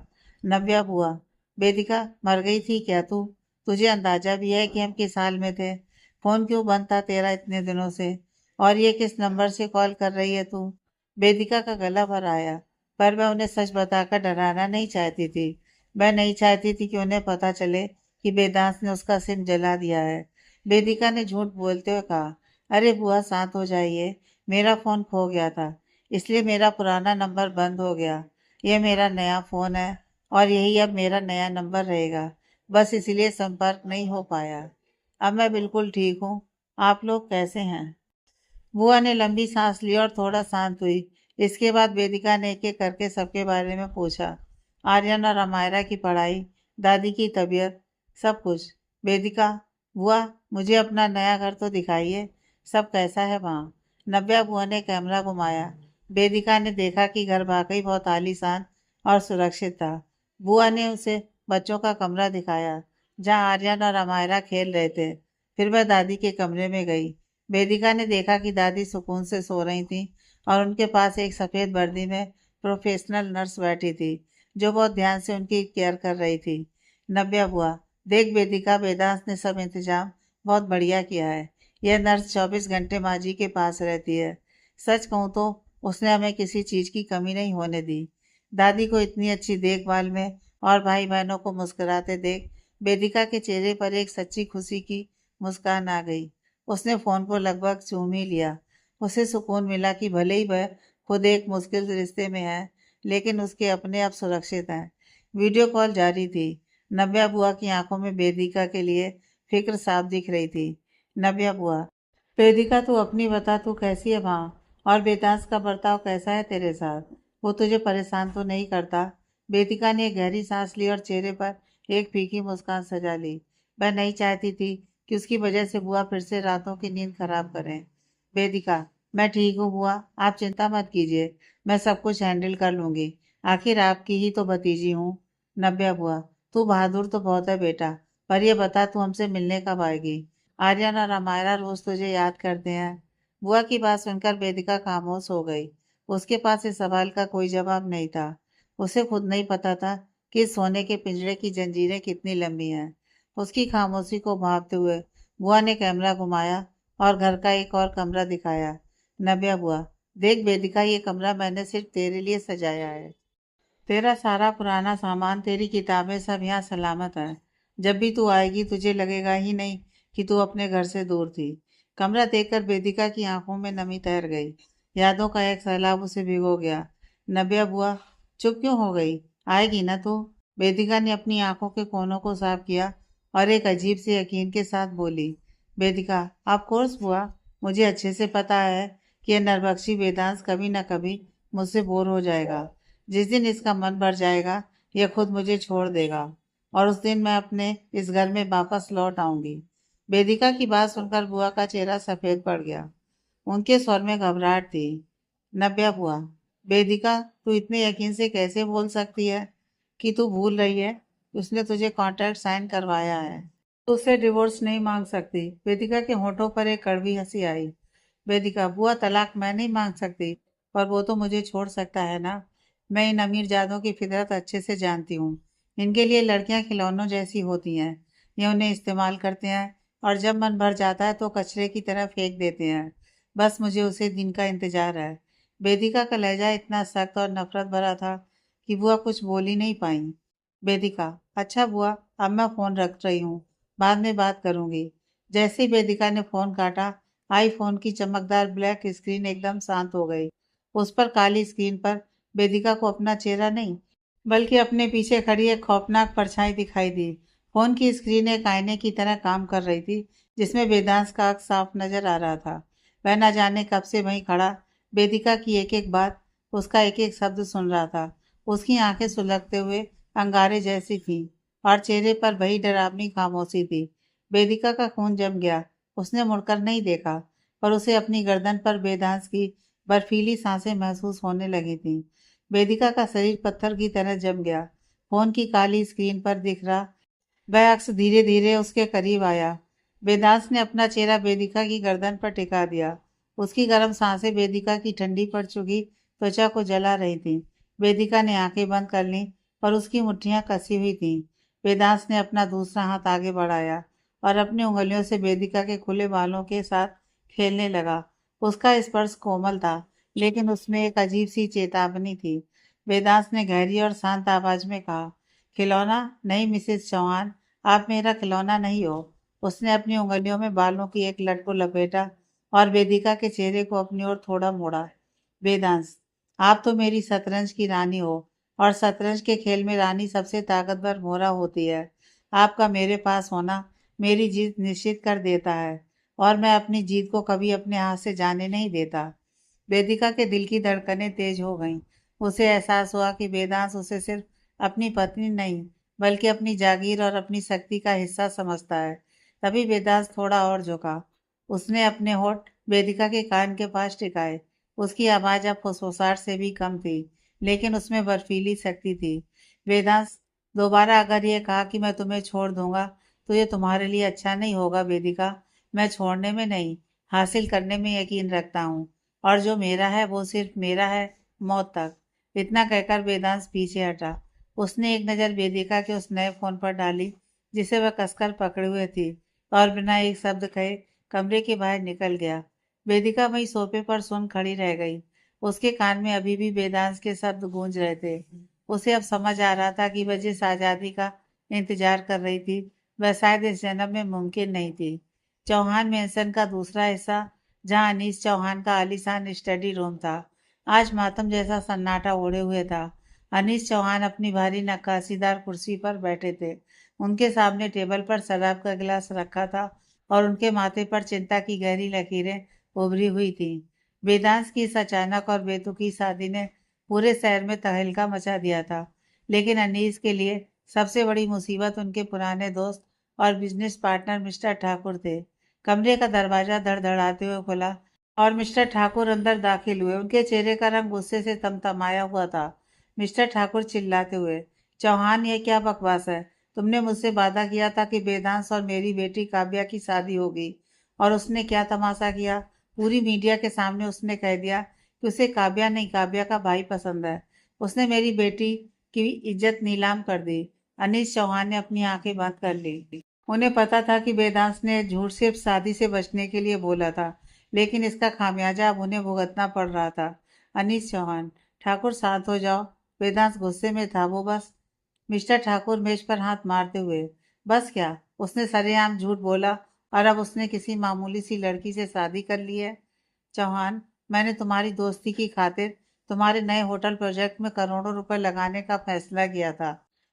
नव्या बुआ, वेदिका मर गई थी क्या तू? तुझे अंदाजा भी है कि हम किस हाल में थे? फोन क्यों बंद था तेरा इतने दिनों से? और ये किस नंबर से कॉल कर रही है तू? वेदिका का गला भर आया, पर वह उन्हें सच बताकर डराना नहीं चाहती थी। वह नहीं चाहती थी कि उन्हें पता चले कि वेदांत ने उसका सिम जला दिया है। वेदिका ने झूठ बोलते हुए कहा, अरे बुआ शांत हो जाइए, मेरा फोन खो गया था, इसलिए मेरा पुराना नंबर बंद हो गया। यह मेरा नया फ़ोन है और यही अब मेरा नया नंबर रहेगा। बस इसलिए संपर्क नहीं हो पाया। अब मैं बिल्कुल ठीक हूँ। आप लोग कैसे हैं? बुआ ने लंबी सांस ली और थोड़ा शांत हुई। इसके बाद वेदिका ने एक एक करके सबके बारे में पूछा। आर्यन और अमायरा की पढ़ाई, दादी की तबीयत, सब कुछ। वेदिका, बुआ, मुझे अपना नया घर तो दिखाइए। सब कैसा है वहाँ? नव्या बुआ ने कैमरा घुमाया। वेदिका ने देखा कि घर वाकई बहुत आलीशान और सुरक्षित था। बुआ ने उसे बच्चों का कमरा दिखाया, जहाँ आर्यन और अमायरा खेल रहे थे। फिर वह दादी के कमरे में गई। वेदिका ने देखा कि दादी सुकून से सो रही थी और उनके पास एक सफेद वर्दी में प्रोफेशनल नर्स बैठी थी, जो बहुत ध्यान से उनकी केयर कर रही थी। नव्या बुआ, देख वेदिका, वेदांत ने सब इंतजाम बहुत बढ़िया किया है। यह नर्स 24 घंटे माँ जी के पास रहती है। सच कहूँ तो उसने हमें किसी चीज की कमी नहीं होने दी। दादी को इतनी अच्छी देखभाल में और भाई बहनों को मुस्कुराते देख वेदिका के चेहरे पर एक सच्ची खुशी की मुस्कान आ गई। उसने फोन को लगभग चूम ही लिया। उसे सुकून मिला कि भले ही वह खुद एक मुश्किल रिश्ते में है, लेकिन उसके अपने अब सुरक्षित हैं। वीडियो कॉल जारी थी। नव्या बुआ की आंखों में वेदिका के लिए फिक्र साफ दिख रही थी। नव्या बुआ, वेदिका तू अपनी बता, तू कैसी है वहाँ? और वेदांत का बर्ताव कैसा है तेरे साथ? वो तुझे परेशान तो नहीं करता? वेदिका ने एक गहरी सांस ली और चेहरे पर एक फीकी मुस्कान सजा ली। वह नहीं चाहती थी कि उसकी वजह से बुआ फिर से रातों की नींद खराब करें। वेदिका, मैं ठीक हूँ बुआ, आप चिंता मत कीजिए, मैं सब कुछ हैंडल कर लूंगी। आखिर आपकी ही तो भतीजी हूँ। नव्या बुआ, तू बहादुर तो बहुत है बेटा, पर ये बता तू हमसे मिलने कब आएगी? आर्यन और अमायरा रोज तुझे याद करते हैं। बुआ की बात सुनकर वेदिका खामोश हो गई। उसके पास इस सवाल का कोई जवाब नहीं था। उसे खुद नहीं पता था कि सोने के पिंजरे की जंजीरें कितनी लंबी हैं। उसकी खामोशी को भांपते हुए बुआ ने कैमरा घुमाया और घर का एक और कमरा दिखाया। नव्या बुआ, देख वेदिका, ये कमरा मैंने सिर्फ तेरे लिए सजाया है। तेरा सारा पुराना सामान, तेरी किताबें सब यहाँ सलामत है। जब भी तू आएगी तुझे लगेगा ही नहीं कि तू अपने घर से दूर थी। कमरा देखकर वेदिका की आंखों में नमी तैर गई। यादों का एक सैलाब उसे भिगो गया। नव्या बुआ, चुप क्यों हो गई? आएगी ना तू? वेदिका ने अपनी आंखों के कोनों को साफ किया और एक अजीब से यकीन के साथ बोली। वेदिका, ऑफ कोर्स बुआ, मुझे अच्छे से पता है कि यह नरबख्शी वेदांश कभी न कभी मुझसे बोर हो जाएगा। जिस दिन इसका मन भर जाएगा यह खुद मुझे छोड़ देगा और उस दिन मैं अपने इस घर में वापस लौट आऊंगी। वेदिका की बात सुनकर बुआ का चेहरा सफेद पड़ गया। उनके स्वर में घबराहट थी। नव्या बुआ, वेदिका, तू इतने यकीन से कैसे बोल सकती है कि तू भूल रही है? उसने तुझे कॉन्ट्रैक्ट साइन करवाया है। तू उससे डिवोर्स नहीं मांग सकती। वेदिका के होठों पर एक कड़वी हंसी आई। वेदिका, बुआ, तलाक मैं नहीं मांग सकती, पर वो तो मुझे छोड़ सकता है ना। मैं इन अमीर जादों की फितरत अच्छे से जानती हूँ। इनके लिए लड़कियां खिलौनों जैसी होती हैं। ये उन्हें इस्तेमाल करते हैं और जब मन भर जाता है तो कचरे की तरह फेंक देते हैं। बस मुझे उसे दिन का इंतजार है। वेदिका का लहजा इतना सख्त और नफरत भरा था कि बुआ कुछ बोल ही नहीं पाई। वेदिका, अच्छा बुआ, अब मैं फोन रख रही हूँ, बाद में बात करूंगी। जैसे ही वेदिका ने फोन काटा, आईफोन की चमकदार ब्लैक स्क्रीन एकदम शांत हो गई। उस पर काली स्क्रीन पर वेदिका को अपना चेहरा नहीं, बल्कि अपने पीछे खड़ी एक खौफनाक परछाई दिखाई दी। फोन की स्क्रीन एक आईने की तरह काम कर रही थी, जिसमें वेदांश का अक्स साफ नजर आ रहा था। वह न जाने कब से वहीं खड़ा वेदिका की एक एक बात, उसका एक एक शब्द सुन रहा था। उसकी आंखें सुलगते हुए अंगारे जैसी थी और चेहरे पर वही डरावनी खामोशी थी। वेदिका का खून जम गया। उसने मुड़कर नहीं देखा, पर उसे अपनी गर्दन पर वेदांश की बर्फीली सांसें महसूस होने लगी थीं। वेदिका का शरीर पत्थर की तरह जम गया। फोन की काली स्क्रीन पर दिख रहा वह अक्स धीरे धीरे उसके करीब आया। वेदांश ने अपना चेहरा वेदिका की गर्दन पर टिका दिया। उसकी गर्म सांसें वेदिका की ठंडी पड़ चुकी त्वचा को जला रही थीं। वेदिका ने आंखें बंद कर लीं और उसकी मुट्ठियां कसी हुई थीं। वेदांश ने अपना दूसरा हाथ आगे बढ़ाया और अपनी उंगलियों से वेदिका के खुले बालों के साथ खेलने लगा। उसका स्पर्श कोमल था, लेकिन उसमें एक अजीब सी चेतावनी थी। वेदांश ने गहरी और शांत आवाज में कहा, खिलौना नहीं मिसेस चौहान, आप मेरा खिलौना नहीं हो। उसने अपनी उंगलियों में बालों की एक लट को लपेटा और वेदिका के चेहरे को अपनी ओर थोड़ा मोड़ा। वेदांश, आप तो मेरी शतरंज की रानी हो और शतरंज के खेल में रानी सबसे ताकतवर मोहरा होती है। आपका मेरे पास होना मेरी जीत निश्चित कर देता है और मैं अपनी जीत को कभी अपने हाथ से जाने नहीं देता। वेदिका के दिल की धड़कनें तेज हो गईं। उसे एहसास हुआ कि वेदांश उसे सिर्फ अपनी पत्नी नहीं, बल्कि अपनी जागीर और अपनी शक्ति का हिस्सा समझता है। तभी वेदांश थोड़ा और झुका। उसने अपने होठ वेदिका के कान के पास टिकाए। उसकी आवाज अब फुसफुसाहट से भी कम थी, लेकिन उसमें बर्फीली शक्ति थी। वेदांश, दोबारा अगर ये कहा कि मैं तुम्हें छोड़ दूंगा तो ये तुम्हारे लिए अच्छा नहीं होगा वेदिका। मैं छोड़ने में नहीं, हासिल करने में यकीन रखता हूँ, और जो मेरा है वो सिर्फ मेरा है, मौत तक। इतना कहकर वेदांश पीछे हटा। उसने एक नज़र वेदिका के उस नए फोन पर डाली जिसे वह कसकर पकड़े हुए थी, और बिना एक शब्द कहे कमरे के बाहर निकल गया। वेदिका वहीं सोफे पर सुन खड़ी रह गई। उसके कान में अभी भी वेदांश के शब्द गूंज रहे थे। उसे अब समझ आ रहा था कि वह जिस आज़ादी का इंतजार कर रही थी वह शायद इस जन्म में मुमकिन नहीं थी। चौहान मेंशन का दूसरा हिस्सा, जहां अनीस चौहान का आलीशान स्टडी रूम था, आज मातम जैसा सन्नाटा ओढ़े हुए था। अनीस चौहान अपनी भारी नक्काशीदार कुर्सी पर बैठे थे। उनके सामने टेबल पर शराब का गिलास रखा था और उनके माथे पर चिंता की गहरी लकीरें उभरी हुई थीं। वेदांश की इस अचानक और बेतुकी शादी ने पूरे शहर में तहलका मचा दिया था, लेकिन अनीस के लिए सबसे बड़ी मुसीबत उनके पुराने दोस्त और बिजनेस पार्टनर मिस्टर ठाकुर थे। कमरे का दरवाजा धड़धड़ाते हुए खुला और मिस्टर ठाकुर अंदर दाखिल हुए। उनके चेहरे का रंग गुस्से से तमतमाया हुआ था। मिस्टर ठाकुर चिल्लाते हुए, चौहान, ये क्या बकवास है? तुमने मुझसे वादा किया था कि वेदांश और मेरी बेटी काव्या की शादी होगी, और उसने क्या तमाशा किया। पूरी मीडिया के सामने उसने कह दिया कि उसे काव्या नहीं, काव्या का भाई पसंद है। उसने मेरी बेटी की इज्जत नीलाम कर दी। अनीश चौहान ने अपनी आंखें बंद कर ली। उन्हें पता था कि वेदांश ने झूठ सिर्फ शादी से बचने के लिए बोला था, लेकिन इसका खामियाजा अब उन्हें भुगतना पड़ रहा था। अनीश चौहान, ठाकुर शांत हो जाओ। वेदांश गुस्से में था। वो बस मिस्टर ठाकुर मेज पर हाथ मारते हुए, बस क्या, उसने सरेआम झूठ बोला, और अब उसने किसी मामूली सी लड़की से शादी कर ली है। चौहान, मैंने तुम्हारी दोस्ती की खातिर तुम्हारे नए होटल प्रोजेक्ट में करोड़ों रुपए लगाने का फैसला किया था,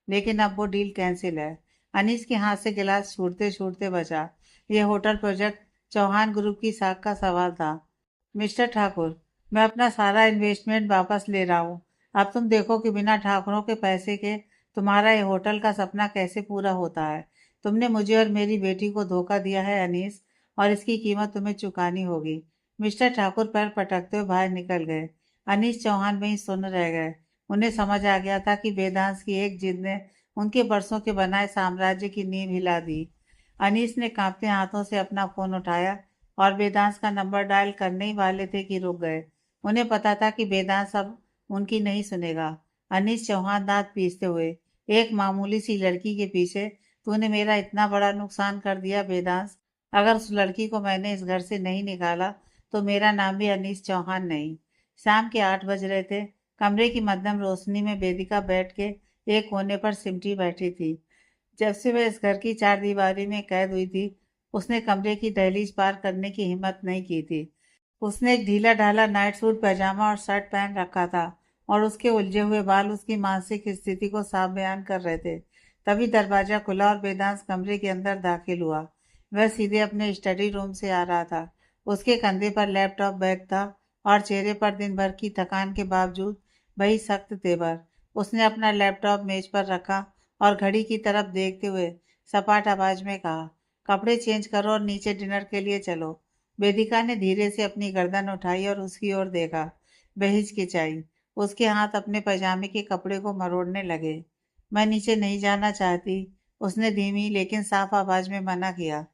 लेकिन अब वो डील कैंसिल है। अनीस के हाथ से गिलास छूटते छूटते बचा। यह होटल प्रोजेक्ट चौहान ग्रुप की साख का सवाल था। मिस्टर ठाकुर, मैं अपना सारा इन्वेस्टमेंट वापस ले रहा हूँ। अब तुम देखो कि बिना ठाकुरों के पैसे के तुम्हारा ये होटल का सपना कैसे पूरा होता है। तुमने मुझे और मेरी बेटी को धोखा दिया है अनीस, और इसकी कीमत तुम्हें चुकानी होगी। मिस्टर ठाकुर पैर पटकते हुए बाहर निकल गए। अनीस चौहान वहीं सुन रह गए। उन्हें समझ आ गया था कि वेदांश की एक जिद ने उनके बरसों के बनाए साम्राज्य की नींव हिला दी। अनीस ने कांपते हाथों से अपना फोन उठाया और वेदांश का नंबर डायल करने ही वाले थे कि रुक गए। उन्हें पता था कि वेदांश अब उनकी नहीं सुनेगा। अनीस चौहान दांत पीसते हुए, एक मामूली सी लड़की के पीछे तूने मेरा इतना बड़ा नुकसान कर दिया वेदांश। अगर उस लड़की को मैंने इस घर से नहीं निकाला तो मेरा नाम भी अनीस चौहान नहीं। शाम के 8 बज रहे थे। कमरे की मध्यम रोशनी में वेदिका बैठ के एक कोने पर सिमटी बैठी थी। जब से वह इस घर की चार दीवारी में कैद हुई थी, उसने कमरे की दहलीज पार करने की हिम्मत नहीं की थी। उसने एक ढीला ढाला नाइट सूट, पैजामा और शर्ट पहन रखा था, और उसके उलझे हुए बाल उसकी मानसिक स्थिति को साफ बयान कर रहे थे। तभी दरवाजा खुला और वेदांश कमरे के अंदर दाखिल हुआ। वह सीधे अपने स्टडी रूम से आ रहा था। उसके कंधे पर लैपटॉप बैग था, और चेहरे पर दिन भर की थकान के बावजूद वही सख्त तेवर। उसने अपना लैपटॉप मेज पर रखा और घड़ी की तरफ देखते हुए सपाट आवाज में कहा, कपड़े चेंज करो और नीचे डिनर के लिए चलो। वेदिका ने धीरे से अपनी गर्दन उठाई और उसकी ओर देखा। वह हिचकिचाई। उसके हाथ अपने पैजामे के कपड़े को मरोड़ने लगे। मैं नीचे नहीं जाना चाहती, उसने धीमी लेकिन साफ आवाज में मना किया।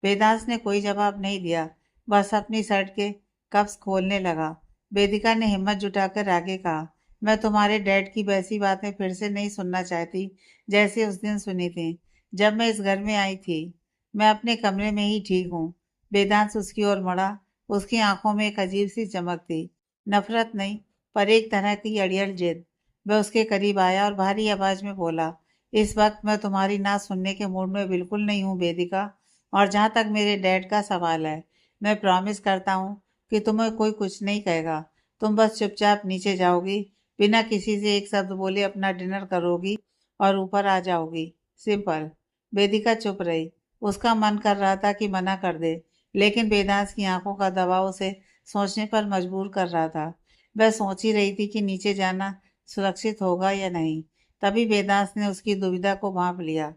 वेदांश ने कोई जवाब नहीं दिया, बस अपनी शर्ट के कप्स खोलने लगा। वेदिका ने हिम्मत जुटाकर आगे कहा, मैं तुम्हारे डैड की वैसी बातें फिर से नहीं सुनना चाहती जैसे उस दिन सुनी थी, जब मैं इस घर में आई थी। मैं अपने कमरे में ही ठीक हूँ। वेदांश उसकी ओर मुड़ा। उसकी आंखों में एक अजीब सी चमक थी। नफरत नहीं, पर एक तरह की अड़ियल जिद। वह उसके करीब आया और भारी आवाज में बोला, इस वक्त मैं तुम्हारी ना सुनने के मूड में बिल्कुल नहीं हूँ वेदिका। और जहाँ तक मेरे डैड का सवाल है, मैं प्रॉमिस करता हूँ कि तुम्हें कोई कुछ नहीं कहेगा। तुम बस चुपचाप नीचे जाओगी, बिना किसी से एक शब्द बोले अपना डिनर करोगी और ऊपर आ जाओगी। सिंपल। वेदिका चुप रही। उसका मन कर रहा था कि मना कर दे, लेकिन वेदांश की आंखों का दबाव उसे सोचने पर मजबूर कर रहा था। वह सोच ही रही थी कि नीचे जाना सुरक्षित होगा या नहीं। तभी वेदांश ने उसकी दुविधा को भांप लिया।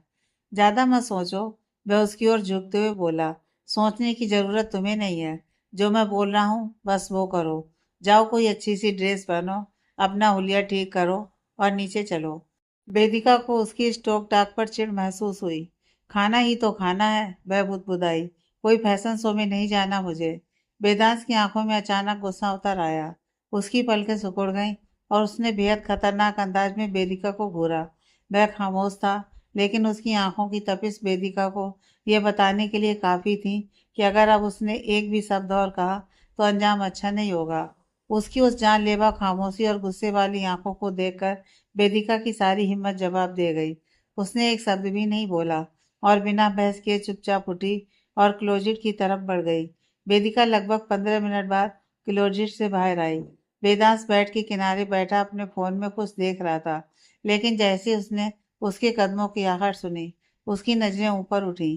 ज्यादा मत सोचो, वह उसकी ओर झुकते हुए बोला। सोचने की जरूरत तुम्हें नहीं है। जो मैं बोल रहा हूँ बस वो करो। जाओ, कोई अच्छी सी ड्रेस पहनो, अपना हुलिया ठीक करो और नीचे चलो। वेदिका को उसकी इस टोक टाक पर चिढ़ महसूस हुई। खाना ही तो खाना है, वह बुदबुदाई। कोई फैशन शो में नहीं जाना मुझे। वेदांश की आंखों में अचानक गुस्सा उतर आया। उसकी पलकें सिकुड़ गईं और उसने बेहद खतरनाक अंदाज में वेदिका को घूरा। वह खामोश था, लेकिन उसकी आंखों की तपिश वेदिका को यह बताने के लिए काफी थी कि अगर अब उसने एक भी शब्द और कहा तो अंजाम अच्छा नहीं होगा। उसकी उस जानलेवा खामोशी और गुस्से वाली आंखों को देखकर वेदिका की सारी हिम्मत जवाब दे गई। उसने एक शब्द भी नहीं बोला और बिना बहस किए चुपचाप उठी और क्लोजेट की तरफ बढ़ गई। वेदिका लगभग 15 मिनट बाद क्लोजेट से बाहर आई। वेदांश बेड के किनारे बैठा अपने फोन में कुछ देख रहा था, लेकिन जैसे उसने उसके कदमों की आहट सुनी, उसकी नजरें ऊपर उठी।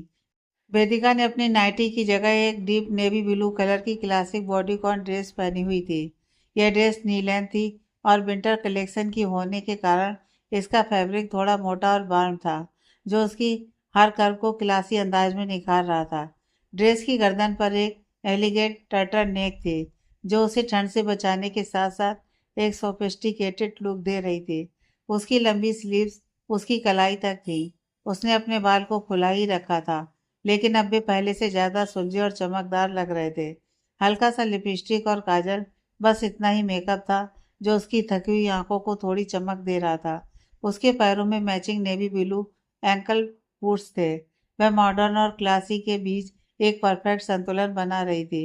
वेदिका ने अपनी नाइटी की जगह एक डीप नेवी ब्लू कलर की क्लासिक बॉडीकॉन ड्रेस पहनी हुई थी। यह ड्रेस नी लेंथ थी और विंटर कलेक्शन की होने के कारण इसका फैब्रिक थोड़ा मोटा और वार्म था, जो उसकी हर कर्व को क्लासी अंदाज में निखार रहा था। ड्रेस की गर्दन पर एक एलिगेंट टर्टल नेक थी, जो उसे ठंड से बचाने के साथ साथ एक सोफिस्टिकेटेड लुक दे रही थी। उसकी लंबी स्लीव्स उसकी कलाई तक थी उसने अपने बाल को खुला ही रखा था, लेकिन अब वे पहले से ज्यादा सुलझे और चमकदार लग रहे थे। हल्का सा लिपस्टिक और काजल, बस इतना ही मेकअप था जो उसकी थकी हुई आंखों को थोड़ी चमक दे रहा था। उसके पैरों में matching navy blue ankle boots थे। वह मॉडर्न और क्लासी के बीच एक परफेक्ट संतुलन बना रही थी।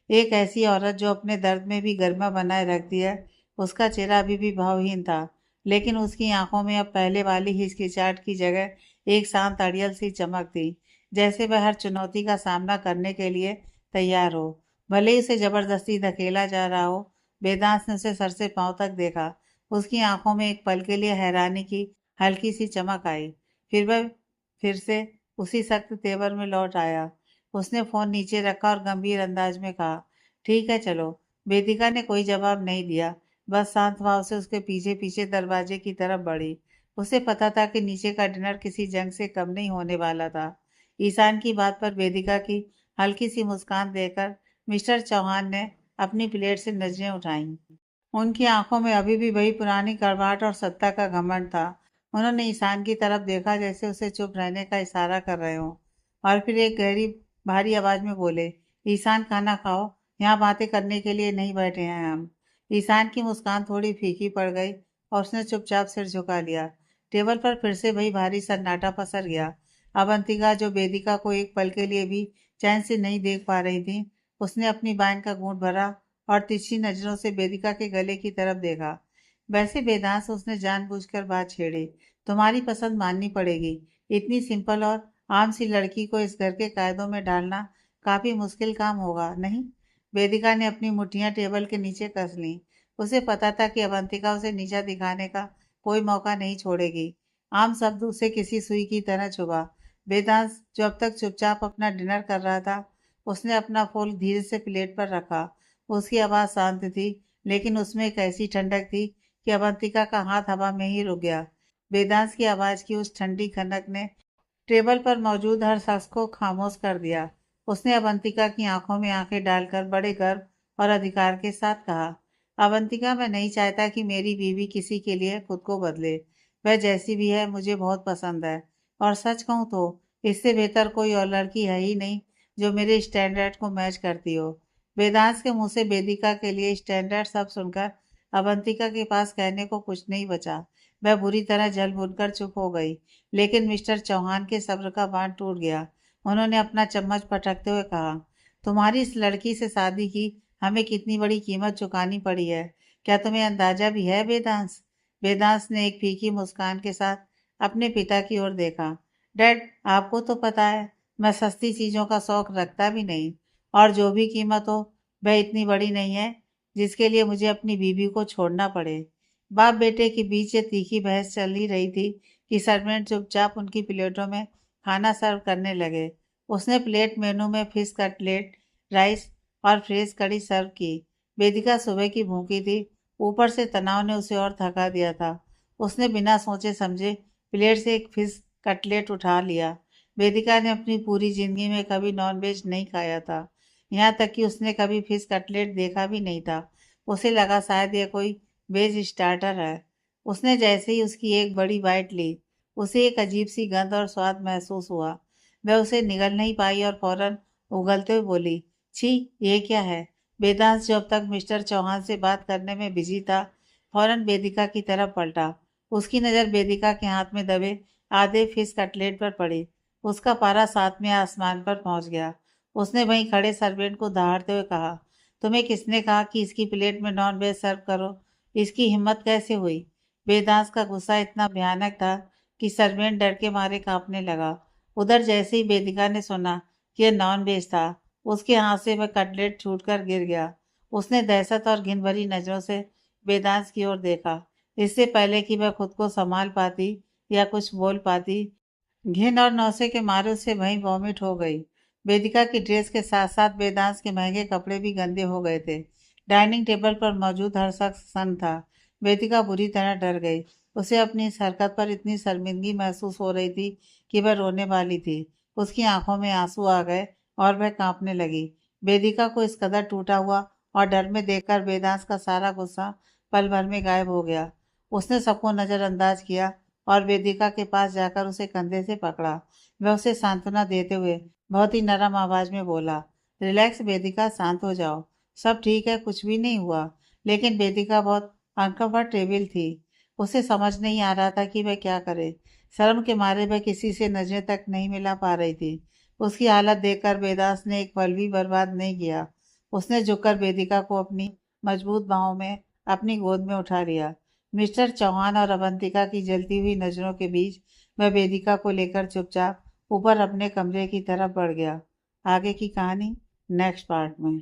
एक ऐसी औरत जो अपने दर्द में भी गरिमा बनाए रखती है। उसका चेहरा अभी भी भावहीन था, लेकिन उसकी आंखों में अब पहले वाली हिचकिचाहट की जगह एक शांत अड़ियल सी चमक थी, जैसे वह हर चुनौती का सामना करने के लिए तैयार हो, भले ही उसे जबरदस्ती धकेला जा रहा हो। वेदांत ने उसे सर से पांव तक देखा। उसकी आंखों में एक पल के लिए हैरानी की हल्की सी चमक आई। फिर वह फिर से उसी सख्त तेवर में लौट आया। उसने फोन नीचे रखा और गंभीर अंदाज में कहा, ठीक है चलो। वेदिका ने कोई जवाब नहीं दिया, बस शांत भाव से उसके पीछे पीछे दरवाजे की तरफ बढ़ी। उसे पता था कि नीचे का डिनर किसी जंग से कम नहीं होने वाला था। ईशान की बात पर वेदिका की हल्की सी मुस्कान देकर मिस्टर चौहान ने अपनी प्लेट से नजरें उठाईं। उनकी आंखों में अभी भी वही पुरानी कड़वाहट और सत्ता का घमंड था। उन्होंने ईशान की तरफ देखा, जैसे उसे चुप रहने का इशारा कर रहे हों, और फिर एक गहरी भारी आवाज में बोले, ईशान खाना खाओ, यहाँ बातें करने के लिए नहीं बैठे हैं हम। ईशान की मुस्कान थोड़ी फीकी पड़ गई और उसने चुपचाप सिर झुका लिया। टेबल पर फिर से वही भारी सन्नाटा पसर गया। अवंतिका, जो वेदिका को एक पल के लिए भी चैन से नहीं देख पा रही थी, उसने अपनी बाइं का घूंट भरा और तिरछी नजरों से वेदिका के गले की तरफ देखा। वैसे वेदांत, उसने जानबूझकर बात छेड़ी, तुम्हारी पसंद माननी पड़ेगी। इतनी सिंपल और आम सी लड़की को इस घर के कायदों में डालना काफी मुश्किल काम होगा, नहीं? वेदिका ने अपनी मुट्ठियां टेबल के नीचे कस लीं। उसे पता था कि अवंतिका उसे नीचा दिखाने का कोई मौका नहीं छोड़ेगी। आम शब्द उसे किसी सुई की तरह चुभा। वेदांत, जो अब तक चुपचाप अपना डिनर कर रहा था, उसने अपना फूल धीरे से प्लेट पर रखा। उसकी आवाज शांत थी, लेकिन उसमें एक ऐसी ठंडक थी कि अवंतिका का हाथ हवा में ही रुक गया। वेदांत की आवाज की उस ठंडी खनक ने टेबल पर मौजूद हर शख्स को खामोश कर दिया। उसने अवंतिका की आंखों में आंखें डालकर बड़े गर्व और अधिकार के साथ कहा, अवंतिका, मैं नहीं चाहता कि मेरी बीवी किसी के लिए खुद को बदले। वह जैसी भी है मुझे बहुत पसंद है, और सच कहूँ तो इससे बेहतर कोई और लड़की है ही नहीं जो मेरे स्टैंडर्ड को मैच करती हो। वेदांत के मुंह से वेदिका के लिए स्टैंडर्ड शब्द सुनकर अवंतिका के पास कहने को कुछ नहीं बचा। वह बुरी तरह जल भूनकर चुप हो गई। लेकिन मिस्टर चौहान के सब्र का बांध टूट गया। उन्होंने अपना चम्मच पटकते हुए कहा, तुम्हारी इस लड़की से शादी की हमें कितनी बड़ी कीमत चुकानी पड़ी है, क्या तुम्हें अंदाजा भी है वेदांश? वेदांश ने एक फीकी मुस्कान के साथ अपने पिता की ओर देखा। डैड, आपको तो पता है मैं सस्ती चीजों का शौक रखता भी नहीं, और जो भी कीमत हो वह इतनी बड़ी नहीं है जिसके लिए मुझे अपनी बीवी को छोड़ना पड़े। बाप बेटे के बीच ये तीखी बहस चल ही रही थी कि सर्वेंट चुपचाप उनकी प्लेटों में खाना सर्व करने लगे। उसने प्लेट मेनू में फिश कटलेट, राइस और फ्रेश कड़ी सर्व की। वेदिका सुबह की भूखी थी, ऊपर से तनाव ने उसे और थका दिया था। उसने बिना सोचे समझे प्लेट से एक फिश कटलेट उठा लिया। वेदिका ने अपनी पूरी जिंदगी में कभी नॉनवेज नहीं खाया था, यहाँ तक कि उसने कभी फिश कटलेट देखा भी नहीं था। उसे लगा शायद यह कोई वेज स्टार्टर है। उसने जैसे ही उसकी एक बड़ी बाइट ली, उसे एक अजीब सी गंध और स्वाद महसूस हुआ। वह उसे निगल नहीं पाई और फौरन उगलते हुए बोली, छी, ये क्या है? वेदांत, जो अब तक मिस्टर चौहान से बात करने में बिजी था, फौरन वेदिका की तरफ पलटा। उसकी नज़र वेदिका के हाथ में दबे आधे फिश कटलेट पर पड़ी। उसका पारा सातवें आसमान पर पहुंच गया। उसने वहीं खड़े सर्वेंट को दहाड़ते हुए कहा, तुम्हें किसने कहा कि इसकी प्लेट में नॉन वेज सर्व करो? इसकी हिम्मत कैसे हुई? वेदांत का गुस्सा इतना भयानक था कि सर्वेंट डर के मारे कांपने लगा। उधर जैसे ही वेदिका ने सुना कि यह नॉन वेज था, उसके हाथ से वह कटलेट छूटकर गिर गया। उसने दहशत और घिन भरी नजरों से वेदांत की ओर देखा। इससे पहले कि वह खुद को संभाल पाती या कुछ बोल पाती, घिन और नौसे के मारे उससे वहीं वॉमिट हो गई। वेदिका की ड्रेस के साथ साथ वेदांश के महंगे कपड़े भी गंदे हो गए थे। डाइनिंग टेबल पर मौजूद हर शख्स सन्न था। वेदिका बुरी तरह डर गई। उसे अपनी इस हरकत पर इतनी शर्मिंदगी महसूस हो रही थी कि वह रोने वाली थी। उसकी आंखों में आंसू आ गए और वह कांपने लगी। वेदिका को इस कदर टूटा हुआ और डर में देखकर वेदांश का सारा गुस्सा पल भर में गायब हो गया। उसने सबको नजरअंदाज किया और वेदिका के पास जाकर उसे कंधे से पकड़ा। वह उसे सांत्वना देते हुए बहुत ही नरम आवाज में बोला, रिलैक्स वेदिका, शांत हो जाओ, सब ठीक है, कुछ भी नहीं हुआ। लेकिन वेदिका बहुत अनकंफर्टेबल थी। उसे समझ नहीं आ रहा था कि वह क्या करे। शर्म के मारे वह किसी से नजरें तक नहीं मिला पा रही थी। उसकी हालत देखकर वेदांश ने एक पल भी बर्बाद नहीं किया। उसने झुककर वेदिका को अपनी मजबूत बाहों में अपनी गोद में उठा लिया। मिस्टर चौहान और अवंतिका की जलती हुई नजरों के बीच वह वेदिका को लेकर चुपचाप ऊपर अपने कमरे की तरफ बढ़ गया। आगे की कहानी नेक्स्ट पार्ट में।